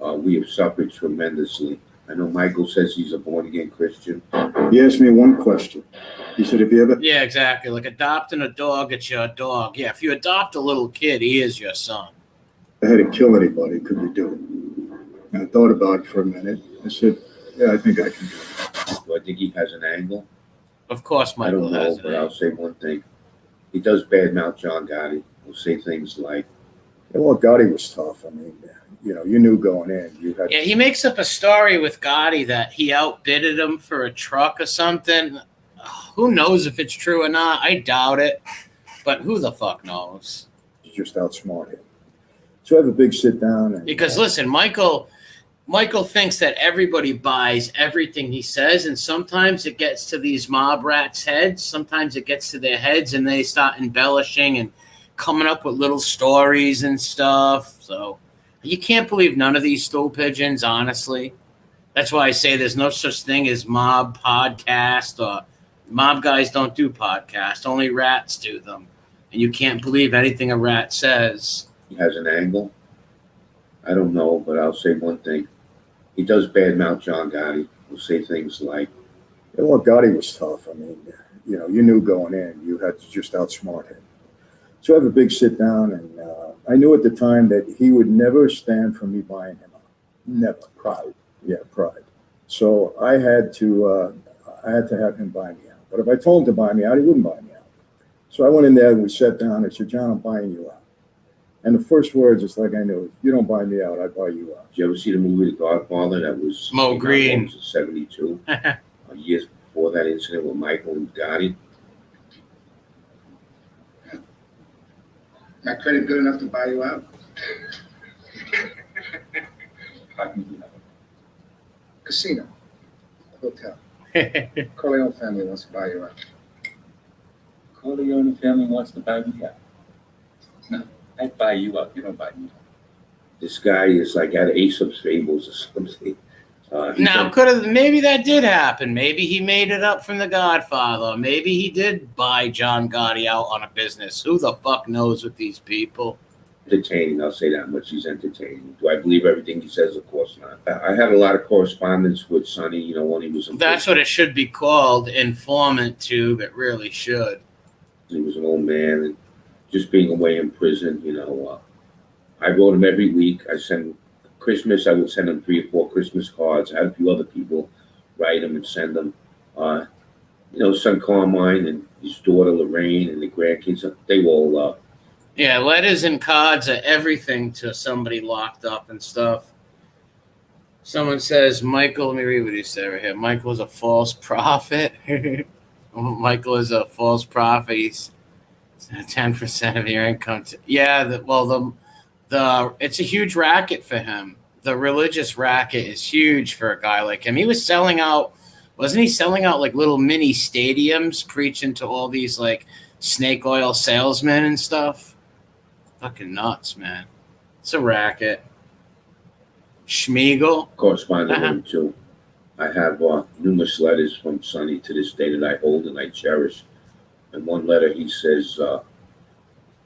We have suffered tremendously. I know Michael says he's a born-again Christian. He asked me one question. He said, if you ever... Yeah, exactly. Like adopting a dog, it's your dog. Yeah, if you adopt a little kid, he is your son. I had to kill anybody, could we do it? And I thought about it for a minute. I said, yeah, I think I can do it. Do I think he has an angle? Of course, Michael I don't know, but I'll say one thing. He does badmouth John Gotti. He'll say things like... Yeah, well, Gotti was tough. I mean, you know, you knew going in. You had. Yeah, he makes up a story with Gotti that he outbidded him for a truck or something. Who knows if it's true or not? I doubt it. But who the fuck knows? You just outsmarted him. So have a big sit down. And, because listen, Michael thinks that everybody buys everything he says, and sometimes it gets to these mob rats' heads. Sometimes it gets to their heads, and they start embellishing and coming up with little stories and stuff. So you can't believe none of these stool pigeons, honestly. That's why I say there's no such thing as mob podcast, or mob guys don't do podcasts. Only rats do them. And you can't believe anything a rat says. He has an angle. I don't know, but I'll say one thing. He does badmouth John Gotti. He'll say things like... Yeah, well, Gotti was tough. I mean, you know, you knew going in. You had to just outsmart him. So have a big sit down, and I knew at the time that he would never stand for me buying him out. Never. Pride. Yeah, pride. So I had to have him buy me out. But if I told him to buy me out, he wouldn't buy me out. So I went in there and we sat down. I said, John, I'm buying you out. And the first words, it's like I knew, you don't buy me out, I buy you out. Did you ever see the movie The Godfather? That was Mo Green. Was 72. Years before that incident with Michael and Gotti. My credit good enough to buy you out? Casino, hotel. Corleone family wants to buy you out. Corleone family wants to buy me out. No, I'd buy you out. You don't buy me out. This guy is like out of Aesop's Fables or something. Now, maybe that did happen. Maybe he made it up from The Godfather. Maybe he did buy John Gotti out on a business. Who the fuck knows with these people? Entertaining, I'll say that much. He's entertaining. Do I believe everything he says? Of course not. I had a lot of correspondence with Sonny, you know, when he was in That's what it should be called, informant tube. It really should. He was an old man, and just being away in prison, you know, I wrote him every week. I sent Christmas, I would send him 3 or 4 Christmas cards. I had a few other people write them and send them. You know, son Carmine and his daughter Lorraine and the grandkids, they were all yeah, letters and cards are everything to somebody locked up and stuff. Someone says, Michael, let me read what he said right here. Michael is a false prophet. Michael is a false prophet. He's 10% of your income. It's a huge racket for him. The religious racket is huge for a guy like him. He was selling out, wasn't he selling out like little mini stadiums, preaching to all these like snake oil salesmen and stuff? Fucking nuts, man. It's a racket. Schmiegel. corresponded with him too. I have numerous letters from Sonny to this day that I hold and I cherish. In one letter, he says,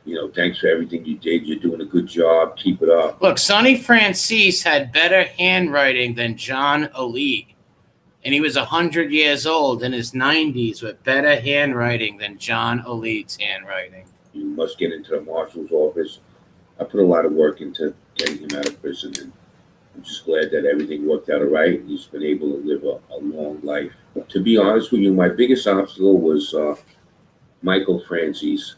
you know, thanks for everything you did. You're doing a good job. Keep it up. Look, Sonny Franzese had better handwriting than John Elite. And he was 100 years old in his 90s with better handwriting than John Elite's handwriting. You must get into the marshal's office. I put a lot of work into getting him out of prison, and I'm just glad that everything worked out all right. He's been able to live a long life. To be honest with you, my biggest obstacle was Michael Franzese.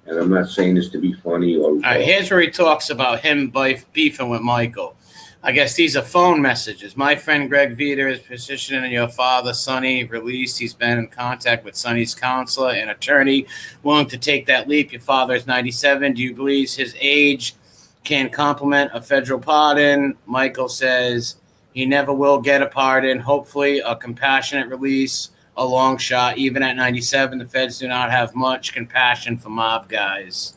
And I'm not saying this to be funny or... Here's where he talks about him beefing with Michael. I guess these are phone messages. My friend Greg Viter is petitioning your father, Sonny, released. He's been in contact with Sonny's counselor and attorney, willing to take that leap. Your father is 97. Do you believe his age can complement a federal pardon? Michael says He never will get a pardon. Hopefully, a compassionate release, a long shot. Even at 97, the feds do not have much compassion for mob guys.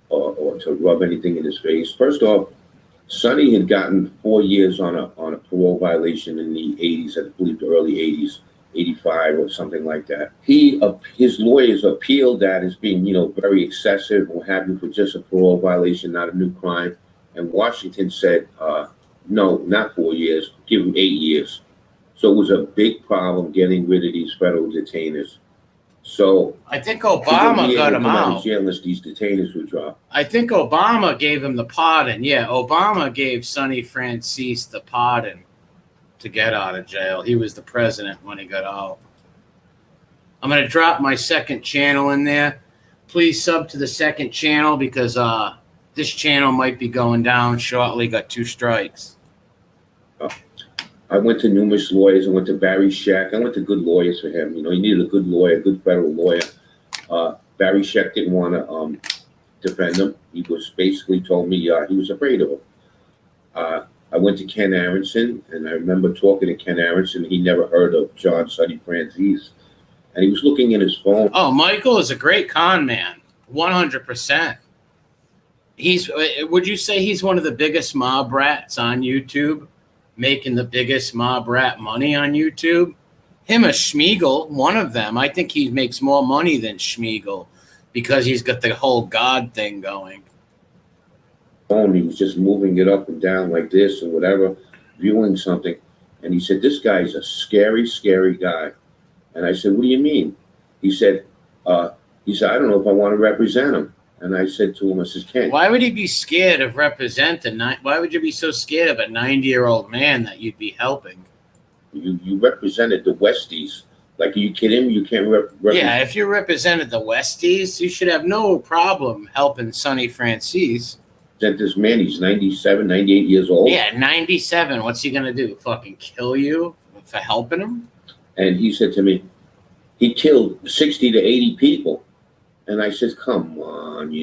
Or to rub anything in his face. First off, Sonny had gotten 4 years on a parole violation in the 80s, I believe the early 80s, 85 or something like that. His lawyers appealed that as being, very excessive or having for just a parole violation, not a new crime. And Washington said, no, not 4 years, give him 8 years. So it was a big problem getting rid of these federal detainers. So I think Obama got him out of jail unless these detainers were dropped. I think Obama gave him the pardon. Yeah, Obama gave Sonny Franzese the pardon to get out of jail. He was the president when he got out. I'm going to drop my second channel in there. Please sub to the second channel because this channel might be going down shortly. Got 2 strikes. I went to numerous lawyers. I went to Barry Scheck. I went to good lawyers for him. He needed a good lawyer, a good federal lawyer. Barry Scheck didn't want to defend him. He was basically told me he was afraid of him. I went to Ken Aronson, and I remember talking to Ken Aronson. He never heard of John Sonny Franzese. And he was looking in his phone. Oh, Michael is a great con man. 100%. Would you say he's one of the biggest mob rats on YouTube? Making the biggest mob rat money on YouTube? Him or Schmiegel, one of them. I think he makes more money than Schmiegel because he's got the whole God thing going. He was just moving it up and down like this or whatever, viewing something. And he said, this guy's a scary, scary guy. And I said, what do you mean? He said, I don't know if I want to represent him. And I said to him, I said, Ken. Why would he be scared of representing? Why would you be so scared of a 90-year-old man that you'd be helping? You represented the Westies. Like, are you kidding me? You can't represent. Yeah, if you represented the Westies, you should have no problem helping Sonny Franzese. This man, he's 97, 98 years old. Yeah, 97. What's he going to do? Fucking kill you for helping him? And he said to me, he killed 60 to 80 people. And I said, come on,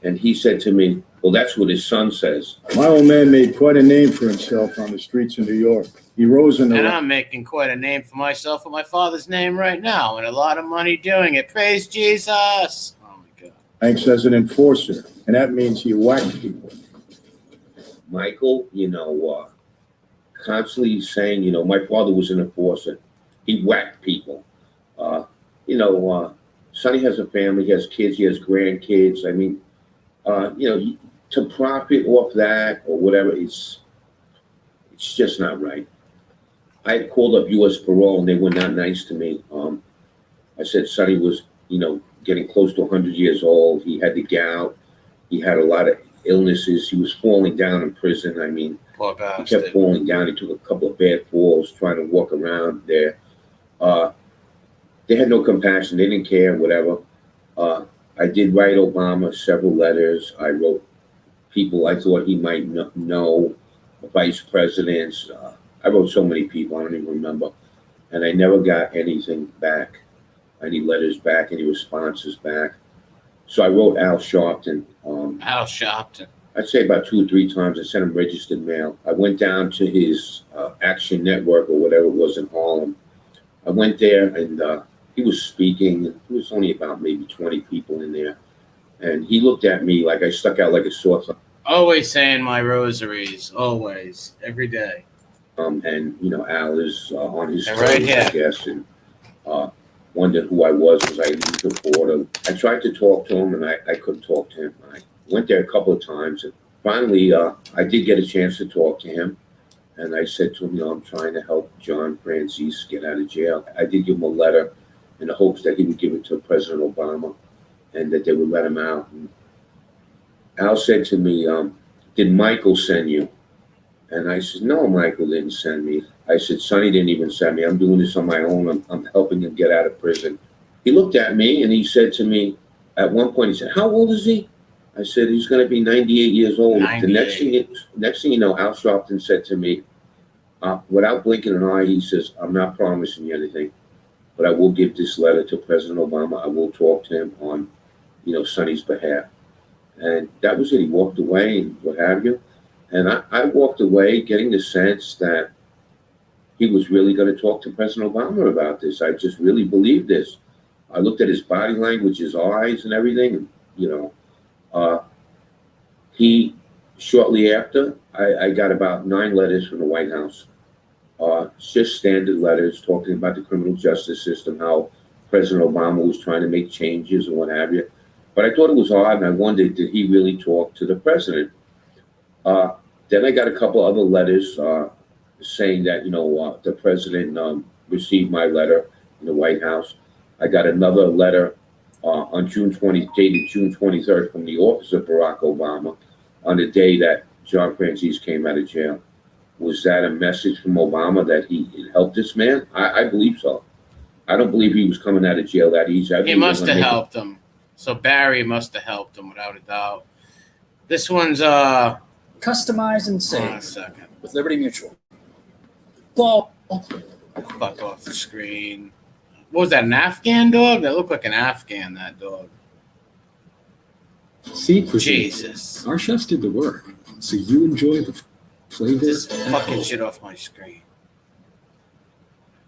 And he said to me, well, that's what his son says. My old man made quite a name for himself on the streets of New York. He rose in the... And I'm making quite a name for myself with my father's name right now, and a lot of money doing it. Praise Jesus. Oh, my God. Thanks as an enforcer, and that means he whacked people. Michael, constantly saying, my father was an enforcer. He whacked people. Sonny has a family, he has kids, he has grandkids. I mean, to profit off that or whatever, it's just not right. I had called up U.S. Parole, and they were not nice to me. I said Sonny was, getting close to 100 years old. He had the gout. He had a lot of illnesses. He was falling down in prison. I mean, he kept falling down. He took a couple of bad falls trying to walk around there. They had no compassion. They didn't care, whatever. I did write Obama several letters. I wrote people I thought he might know, vice presidents. I wrote so many people, I don't even remember. And I never got anything back, any letters back, any responses back. So I wrote Al Sharpton. Al Sharpton. I'd say about 2 or 3 times. I sent him registered mail. I went down to his Action Network or whatever it was in Harlem. I went there and he was speaking. There was only about maybe 20 people in there. And he looked at me like I stuck out like a sore thumb. Always saying my rosaries. Always. Every day. And, Al is on his phone, right here. I guess, and wondered who I was I used to report him. I tried to talk to him, and I couldn't talk to him. I went there a couple of times, and finally, I did get a chance to talk to him. And I said to him, I'm trying to help John Franzese get out of jail. I did give him a letter in the hopes that he would give it to President Obama and that they would let him out. And Al said to me, did Michael send you? And I said, no, Michael didn't send me. I said, Sonny didn't even send me. I'm doing this on my own. I'm helping him get out of prison. He looked at me and he said to me, at one point, he said, how old is he? I said, he's going to be 98 years old. 98. The next thing you know, Al Sharpton said to me, without blinking an eye, he says, I'm not promising you anything, but I will give this letter to President Obama. I will talk to him on, Sonny's behalf. And that was it. He walked away and what have you. And I walked away getting the sense that he was really going to talk to President Obama about this. I just really believed this. I looked at his body language, his eyes and everything, and, you know, he, shortly after, I got about 9 letters from the White House. Just standard letters talking about the criminal justice system, how President Obama was trying to make changes and what have you. But I thought it was odd, and I wondered, did he really talk to the president? Then I got a couple other letters saying that, you know, the president received my letter in the White House. I got another letter on dated June 23rd from the office of Barack Obama on the day that John Franzese came out of jail. Was that a message from Obama that he helped this man? I believe so. I don't believe he was coming out of jail that easy. He must have helped him. So Barry must have helped him without a doubt. This one's Customize and save. Hold on a second. With Liberty Mutual. Ball. Fuck off the screen. What was that, an Afghan dog? That looked like an Afghan, that dog. See, Jesus. Our chefs did the work, so you enjoy the flavor. Just fucking shit off my screen.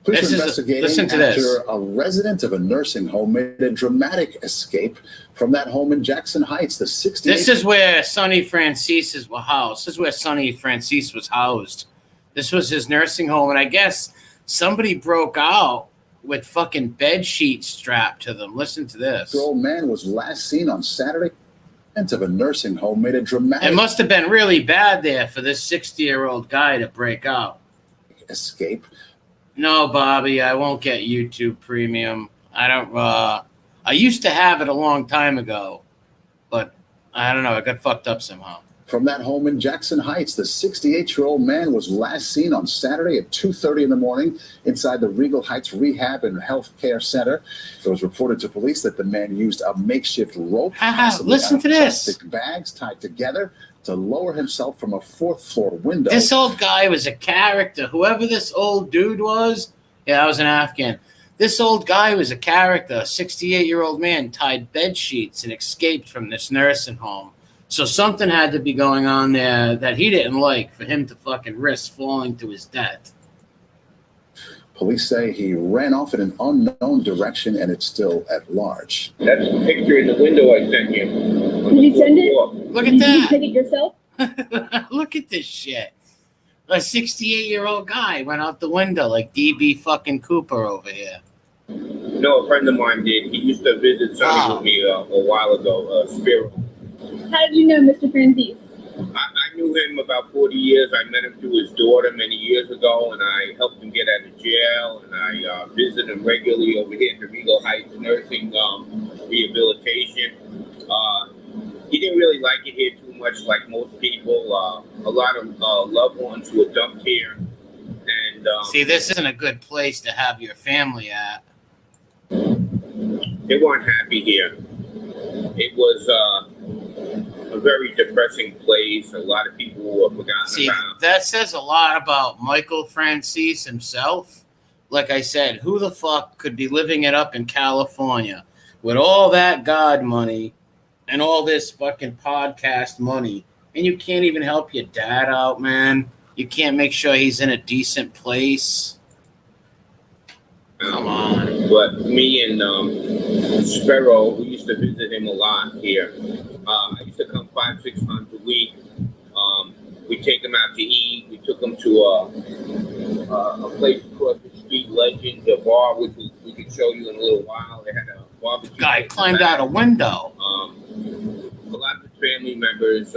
Police This are is- investigating listen to after this. a resident of a nursing home made a dramatic escape from that home in Jackson Heights. The 68 This is where Sonny Franzese was housed. This is where Sonny Franzese was housed. This was his nursing home, and I guess somebody broke out with fucking bed sheets strapped to them. Listen to this. year old man was last seen on Saturday. Of a nursing home made a dramatic It must have been really bad there for this 60-year-old guy to break out. escape. No, Bobby, I won't get YouTube Premium. I don't. I used to have it a long time ago, but I don't know. It got fucked up somehow. From that home in Jackson Heights, the 68-year-old man was last seen on Saturday at 2:30 in the morning inside the Regal Heights Rehab and Health Care Center. It was reported to police that the man used a makeshift rope, possibly listen out of to this. plastic bags tied together to lower himself from a 4th-floor window. This old guy was a character. Whoever this old dude was, yeah, I was an Afghan. This old guy was a character. A 68-year-old man tied bed sheets and escaped from this nursing home. So something had to be going on there that he didn't like for him to fucking risk falling to his death. Police say he ran off in an unknown direction and it's still at large. That's a picture in the window I sent you. Did you send it? Look at Did you that. take it yourself? Look at this shit. A 68-year-old guy went out the window like DB fucking Cooper over here. No, a friend of mine did. He used to visit Sonny with me a while ago, Spiro. How did you know Mr. Franzese? I knew him about 40 years. I met him through his daughter many years ago, and I helped him get out of jail, and I visited him regularly over here at the Regal Heights Nursing Rehabilitation. He didn't really like it here too much, like most people. A lot of loved ones were dumped here. And See, this isn't a good place to have your family at. they weren't happy here. It was a very depressing place. A lot of people were forgotten See, about. that says a lot about Michael Franzese himself. Like I said, who the fuck could be living it up in California with all that God money and all this fucking podcast money, and you can't even help your dad out, man? You can't make sure he's in a decent place. Come on. But me and Sparrow, we used to visit him a lot here. I used to come 5-6 times a week. We take him out to eat. We took him to a place across the street, Legends, a bar, which we could show you in a little while. They had a barbecue. Guy climbed out a window. A lot of his family members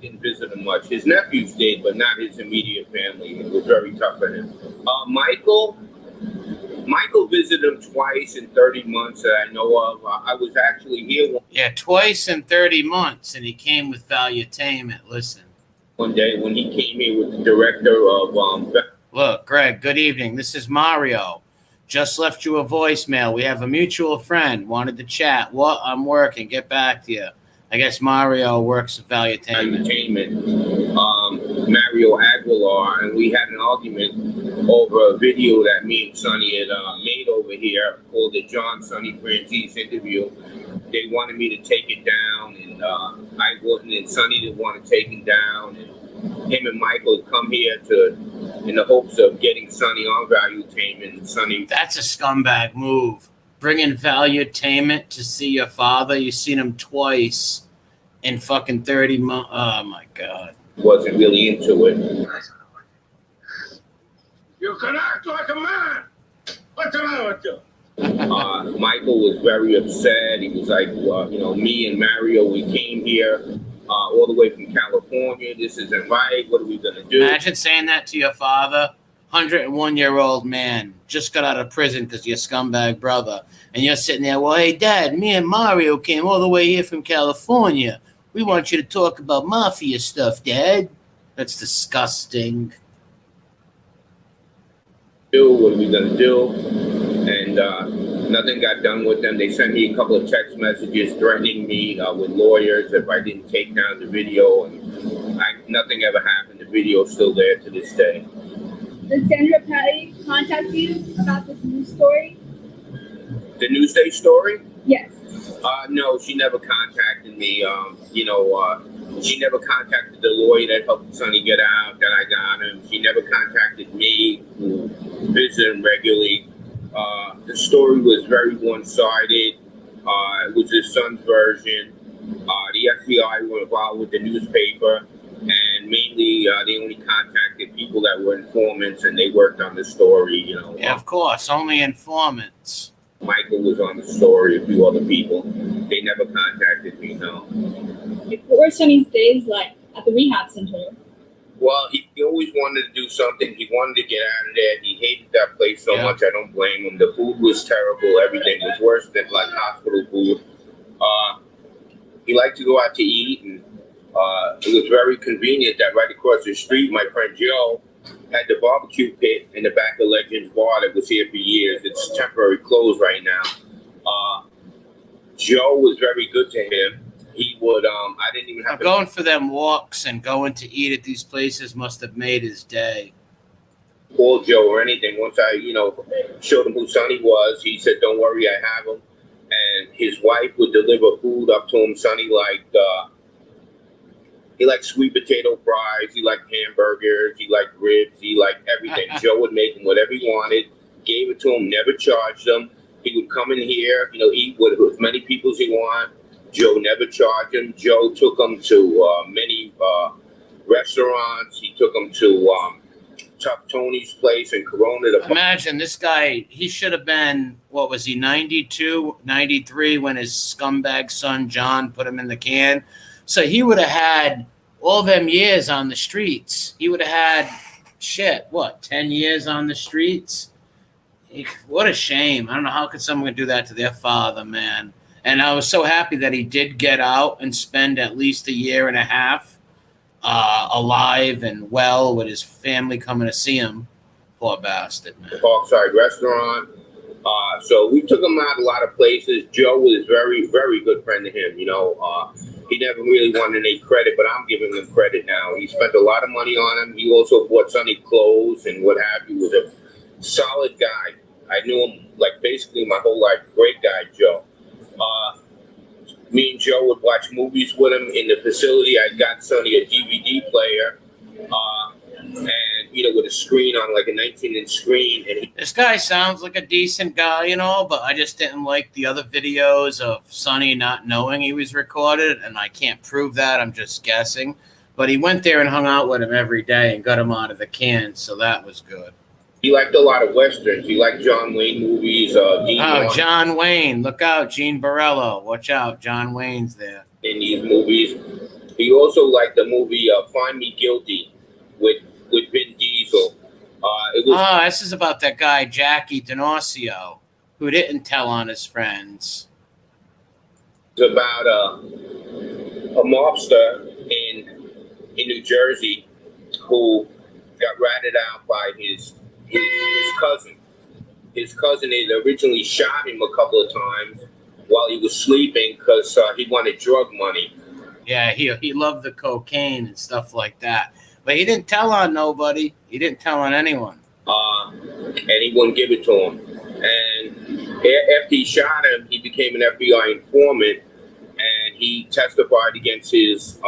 didn't visit him much. His nephews did, but not his immediate family. It was very tough on him. Michael visited him twice in 30 months that I know of. I was actually here Yeah, twice in 30 months, and he came with Valuetainment. Listen. one day when he came here with the director of Look, Greg, good evening. This is Mario. Just left you a voicemail. We have a mutual friend. Wanted to chat. What? I'm working. Get back to you. I guess Mario works at Valuetainment. Mario Aguilar, and we had an argument over a video that me and Sonny had made over here called the John Sonny Franzese interview. They wanted me to take it down, and I wouldn't, and Sonny didn't want to take it down. And him and Michael come here in the hopes of getting Sonny on Valuetainment. And Sonny, that's a scumbag move. Bringing Valuetainment to see your father. You've seen him twice in fucking 30 months. Oh my God. Wasn't really into it. You can act like a man. What's the matter with you? Michael was very upset. He was like, me and Mario, we came here all the way from California. This isn't right. What are we going to do? Imagine saying that to your father. 101-year-old man just got out of prison because your scumbag brother. And you're sitting there, well, hey, Dad, me and Mario came all the way here from California. We want you to talk about mafia stuff, Dad. That's disgusting. What are we going to do? And nothing got done with them. They sent me a couple of text messages threatening me with lawyers if I didn't take down the video. And nothing ever happened. The video's still there to this day. Did Sandra Patty contact you about this news story? The Newsday story? Yes. No, she never contacted me. She never contacted the lawyer that helped Sonny get out, that I got him. She never contacted me, who visited him regularly. The story was very one-sided. It was his son's version. The FBI were involved with the newspaper, and mainly they only contacted people that were informants, and they worked on the story. Yeah, of course, only informants. Michael was on the story, a few other people. They never contacted me, no. What were Sonny's days like at the rehab center? Well, he always wanted to do something. He wanted to get out of there. He hated that place so much. I don't blame him. The food was terrible. Everything was worse than like hospital food. He liked to go out to eat, and it was very convenient that right across the street, my friend Joe had the barbecue pit in the back of Legends Bar that was here for years. It's temporary closed right now. Joe was very good to him. He would, I didn't even have going for them walks and going to eat at these places must have made his day. Call Joe or anything. Once I, showed him who Sonny was, he said, don't worry, I have him. And his wife would deliver food up to him. Sonny liked, he liked sweet potato fries. He liked hamburgers. He liked ribs. He liked everything. Joe would make him whatever he wanted, gave it to him, never charged him. He would come in here, eat with as many people as he wanted. Joe never charged him. Joe took him to many restaurants. He took him to Chuck Tony's place in Corona. Imagine this guy, he should have been, what was he, 92, 93 when his scumbag son John put him in the can. So he would have had all them years on the streets. He would have had, 10 years on the streets? What a shame. I don't know how could someone do that to their father, man. And I was so happy that he did get out and spend at least a year and a half alive and well with his family coming to see him. Poor bastard, man. Parkside restaurant. So we took him out a lot of places. Joe was very, very good friend to him. He never really wanted any credit, but I'm giving him credit now. He spent a lot of money on him. He also bought Sonny clothes and what have you. He was a solid guy. I knew him like basically my whole life. Great guy, Joe. Me and Joe would watch movies with him in the facility. I got Sonny a DVD player, and with a screen on, like a 19-inch screen. And this guy sounds like a decent guy, but I just didn't like the other videos of Sonny not knowing he was recorded, and I can't prove that. I'm just guessing. But he went there and hung out with him every day and got him out of the can, so that was good. He liked a lot of Westerns. He liked John Wayne movies. John Wayne. Look out, Gene Barello. Watch out. John Wayne's there. In these movies. He also liked the movie Find Me Guilty with Vin Diesel. This is about that guy, Jackie D'Annunzio, who didn't tell on his friends. It's about a mobster in New Jersey who got ratted out by his cousin. His cousin had originally shot him a couple of times while he was sleeping because he wanted drug money. Yeah, he loved the cocaine and stuff like that. But he didn't tell on nobody. He didn't tell on anyone. And he wouldn't give it to him. And after he shot him, he became an FBI informant, and he testified against his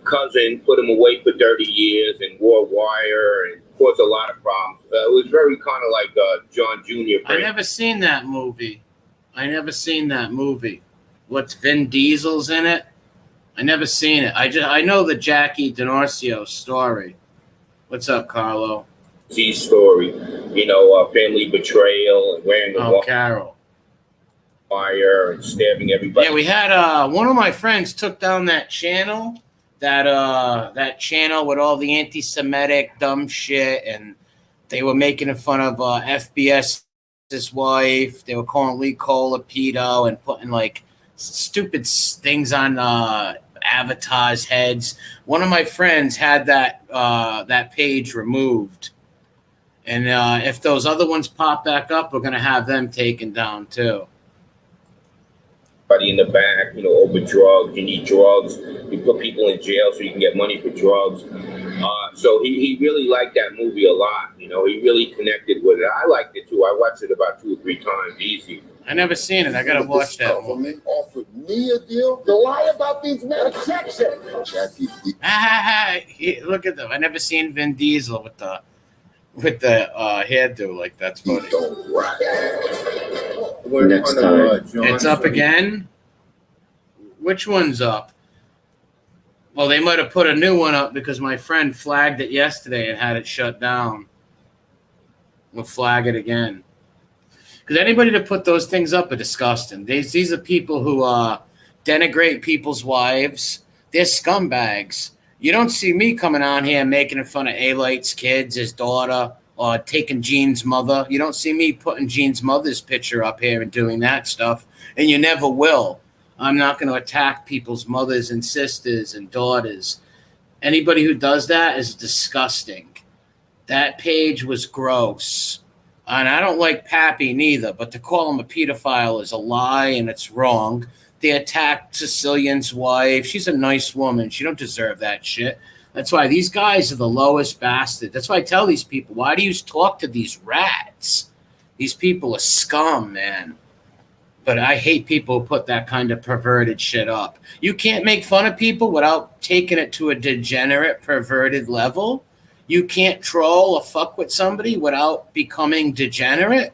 cousin put him away for 30 years and wore wire and caused a lot of problems. It was very kind of like John Jr. I never seen that movie. What's Vin Diesel's in it? I never seen it. I know the Jackie DiNorsio story. What's up, Carlo? Story, family betrayal and wearing the Carol. Wire and stabbing everybody. Yeah, we had one of my friends took down that channel, that channel with all the anti-Semitic dumb shit, and they were making fun of FBS's wife. They were calling Lee Cole a pedo and putting like stupid things on avatars' heads. One of my friends had that page removed, and if those other ones pop back up, we're gonna have them taken down too. In the back, over drugs. You need drugs. You put people in jail so you can get money for drugs. So he really liked that movie a lot. He really connected with it. I liked it too. I watched it about 2 or 3 times easy. I never seen it. I gotta watch that one. Government offered me a deal to lie about these men. Objection. Jackie. Look at them. I never seen Vin Diesel with the hairdo. Like, that's funny. Next time. It's up again? Which one's up? Well, they might have put a new one up because my friend flagged it yesterday and had it shut down. We'll flag it again. Because anybody that put those things up are disgusting. These are people who denigrate people's wives. They're scumbags. You don't see me coming on here making fun of A-Light's kids, his daughter, or taking Gene's mother. You don't see me putting Gene's mother's picture up here and doing that stuff, and you never will. I'm not going to attack people's mothers and sisters and daughters. Anybody who does that is disgusting. That page was gross. And I don't like Pappy neither, but to call him a pedophile is a lie and it's wrong. They attacked Sicilian's wife. She's a nice woman. She don't deserve that shit. That's why these guys are the lowest bastard. That's why I tell these people, why do you talk to these rats? These people are scum, man. But I hate people who put that kind of perverted shit up. You can't make fun of people without taking it to a degenerate, perverted level. You can't troll or fuck with somebody without becoming degenerate.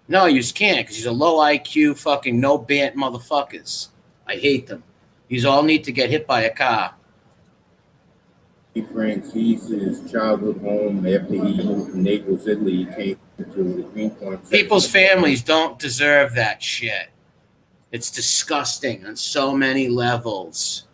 No, you just can't, because you're a low IQ fucking no-bant motherfuckers. I hate them. You all need to get hit by a car. Francese's childhood home after he moved from Naples, Italy, he came to the Greenpoint. People's families don't deserve that shit. It's disgusting on so many levels.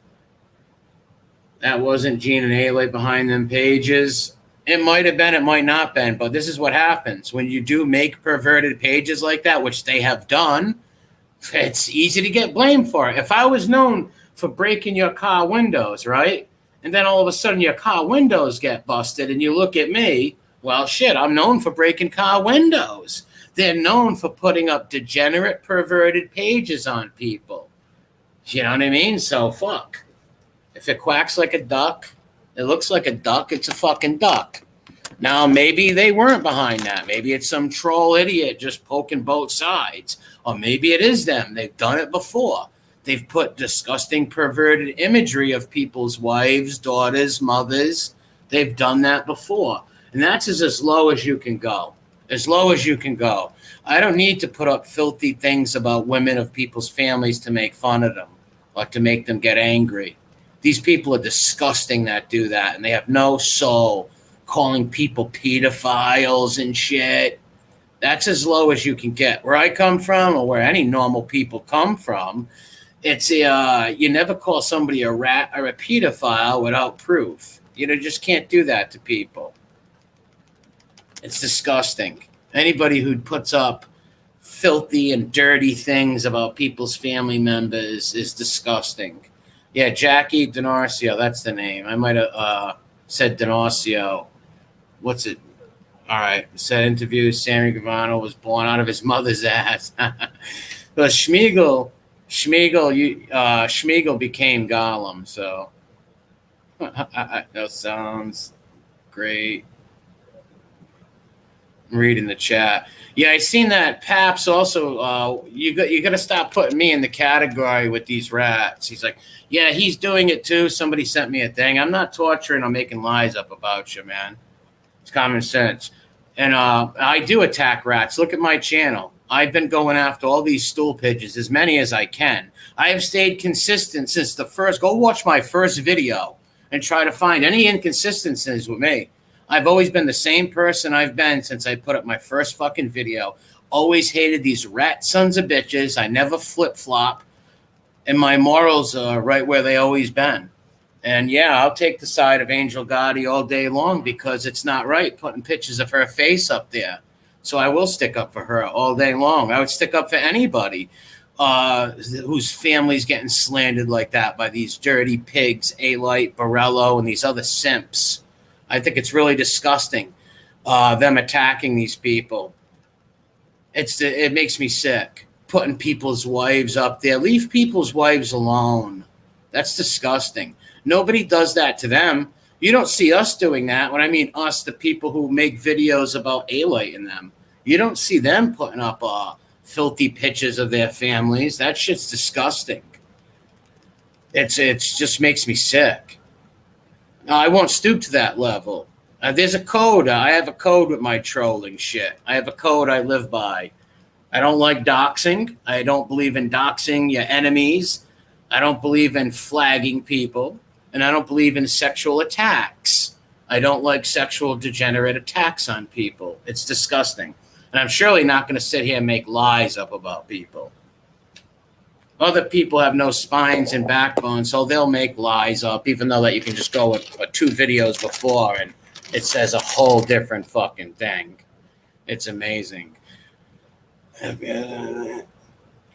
That wasn't Gene and A-Light behind them pages. It might have been, it might not been, but this is what happens. When you do make perverted pages like that, which they have done, it's easy to get blamed for it. If I was known for breaking your car windows, right? And then all of a sudden your car windows get busted and you look at me, well, shit, I'm known for breaking car windows. They're known for putting up degenerate, perverted pages on people. You know what I mean? So fuck. If it quacks like a duck, it looks like a duck, it's a fucking duck. Now, maybe they weren't behind that. Maybe it's some troll idiot just poking both sides. Or maybe it is them. They've done it before. They've put disgusting, perverted imagery of people's wives, daughters, mothers. They've done that before. And that's as low as you can go. As low as you can go. I don't need to put up filthy things about women of people's families to make fun of them or to make them get angry. These people are disgusting that do that, and they have no soul, calling people pedophiles and shit. That's as low as you can get. Where I come from, or where any normal people come from, it's you never call somebody a rat or a pedophile without proof. You just can't do that to people. It's disgusting. Anybody who puts up filthy and dirty things about people's family members is disgusting. Yeah, Jackie DiNorsio, that's the name. I might have said DiNorsio. What's it? All right. Said interview, Sammy Gravano was born out of his mother's ass. But Schmiegel became Gollum, so that sounds great. I'm reading the chat. Yeah, I seen that. Paps also. You got to stop putting me in the category with these rats. He's like, yeah, he's doing it too. Somebody sent me a thing. I'm not torturing or making lies up about you, man. It's common sense. And I do attack rats. Look at my channel. I've been going after all these stool pigeons, as many as I can. I have stayed consistent since the first. Go watch my first video and try to find any inconsistencies with me. I've always been the same person I've been since I put up my first fucking video. Always hated these rat sons of bitches. I never flip-flop. And my morals are right where they always been. And yeah, I'll take the side of Angel Gotti all day long because it's not right putting pictures of her face up there. So I will stick up for her all day long. I would stick up for anybody whose family's getting slandered like that by these dirty pigs, A-Light, Borello, and these other simps. I think it's really disgusting, them attacking these people. It makes me sick, putting people's wives up there. Leave people's wives alone. That's disgusting. Nobody does that to them. You don't see us doing that. When I mean us, the people who make videos about A-Light in them. You don't see them putting up filthy pictures of their families. That shit's disgusting. It's just makes me sick. I won't stoop to that level. There's a code. I have a code with my trolling shit. I have a code I live by. I don't like doxing. I don't believe in doxing your enemies. I don't believe in flagging people. And I don't believe in sexual attacks. I don't like sexual degenerate attacks on people. It's disgusting. And I'm surely not going to sit here and make lies up about people. Other people have no spines and backbone, so they'll make lies up, even though that you can just go with 2 videos before and it says a whole different fucking thing. It's amazing.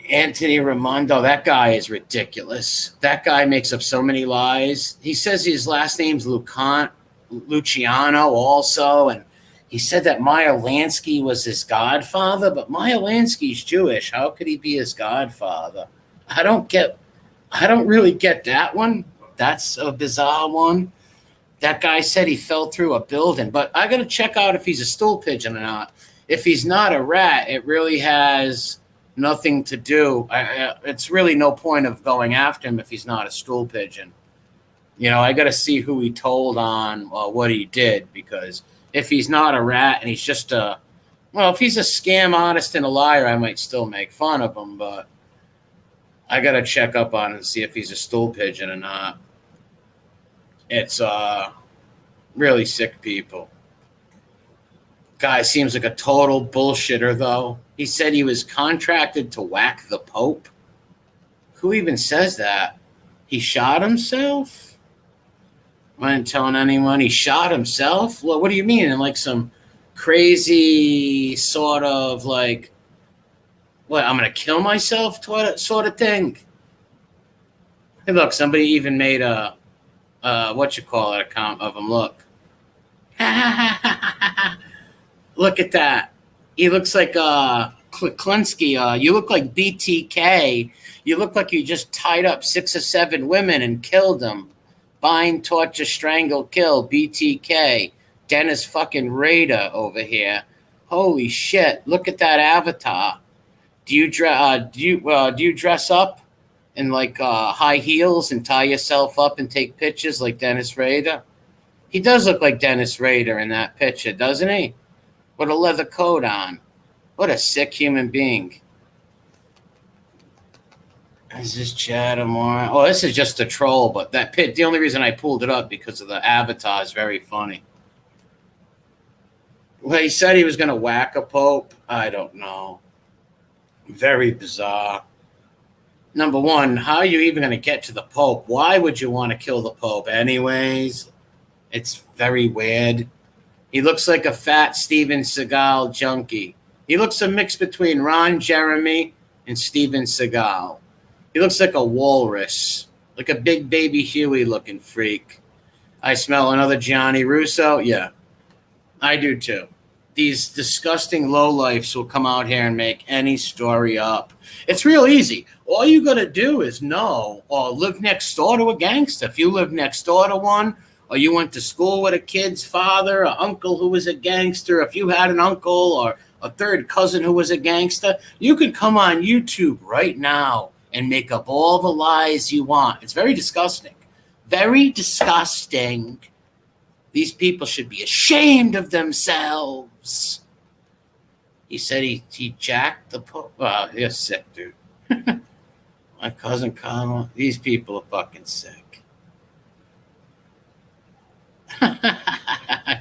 Anthony Raimondo, that guy is ridiculous. That guy makes up so many lies. He says his last name's Luciano also, and he said that Meyer Lansky was his godfather, but Meyer Lansky's Jewish. How could he be his godfather? I don't really get that one. That's a bizarre one. That guy said he fell through a building, but I got to check out if he's a stool pigeon or not. If he's not a rat, it really has nothing to do. It's really no point of going after him if he's not a stool pigeon. You know, I got to see who he told on what he did, because if he's not a rat and he's just if he's a scam artist and a liar, I might still make fun of him, but I got to check up on him and see if he's a stool pigeon or not. It's really sick people. Guy seems like a total bullshitter, though. He said he was contracted to whack the Pope. Who even says that? He shot himself? I ain't telling anyone he shot himself. Well, what do you mean? In like some crazy sort of like, what, I'm going to kill myself sort of thing? Hey, look, somebody even made a account of him. Look. Look at that. He looks like Klinsky. You look like BTK. You look like you just tied up 6 or 7 women and killed them. Bind, torture, strangle, kill. BTK. Dennis fucking Rader over here. Holy shit! Look at that avatar. Do you dress up in like high heels and tie yourself up and take pictures like Dennis Rader? He does look like Dennis Rader in that picture, doesn't he? With a leather coat on. What a sick human being. Is this Chad Amore? Oh, this is just a troll, but that pit, the only reason I pulled it up because of the avatar is very funny. Well, he said he was going to whack a pope. I don't know. Very bizarre. Number one, how are you even going to get to the pope? Why would you want to kill the pope anyways? It's very weird. He looks like a fat Steven Seagal junkie. He looks a mix between Ron Jeremy and Steven Seagal. He looks like a walrus, like a big baby Huey looking freak. I smell another Gianni Russo. Yeah, I do too. These disgusting lowlifes will come out here and make any story up. It's real easy. All you got to do is know or live next door to a gangster. If you live next door to one, or you went to school with a kid's father or uncle who was a gangster, if you had an uncle or a third cousin who was a gangster, you can come on YouTube right now and make up all the lies you want. It's very disgusting. Very disgusting. These people should be ashamed of themselves. He said he jacked the Pope. Wow, you're sick, dude. My cousin Connell. These people are fucking sick.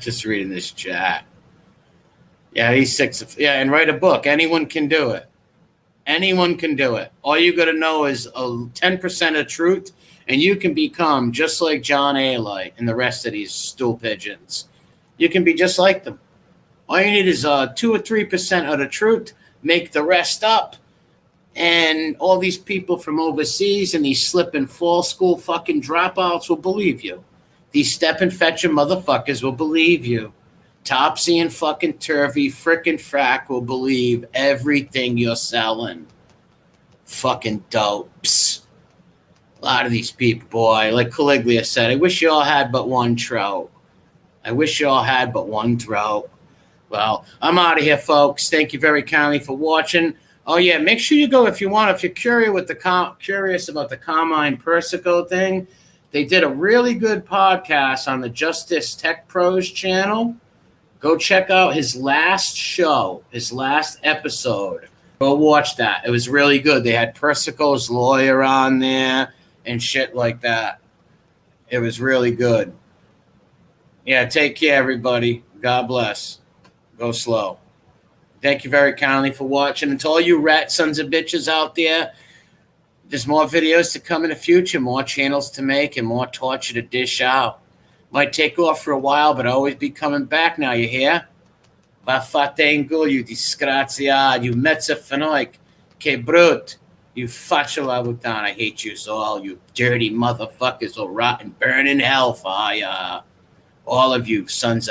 Just reading this chat. Yeah, he's sick. Yeah, and write a book. Anyone can do it. Anyone can do it. All you got to know is 10% of truth, and you can become just like John Alite and the rest of these stool pigeons. You can be just like them. All you need is 2 or 3% of the truth. Make the rest up. And all these people from overseas and these slip and fall school fucking dropouts will believe you. These step and fetcher motherfuckers will believe you. Topsy and fucking turvy, frickin' frack will believe everything you're selling. Fucking dopes. A lot of these people, boy, like Caligula said, I wish you all had but one trout. I wish you all had but one trout. Well, I'm out of here, folks. Thank you very kindly for watching. Oh, yeah, make sure you go if you want. If you're curious about the Carmine Persico thing, they did a really good podcast on the Justice Tech Pros channel. Go check out his last show, his last episode. Go watch that. It was really good. They had Persico's lawyer on there and shit like that. It was really good. Yeah, take care, everybody. God bless. Go slow. Thank you very kindly for watching. And to all you rat sons of bitches out there, there's more videos to come in the future, more channels to make, and more torture to dish out. Might take off for a while, but I'll always be coming back now, you hear? Vaffanculo, you disgraziato, you mezza fenoic, che brut, you faccio la puttana. I hate you all, you dirty motherfuckers will rot and burn in hell, fire. All of you sons of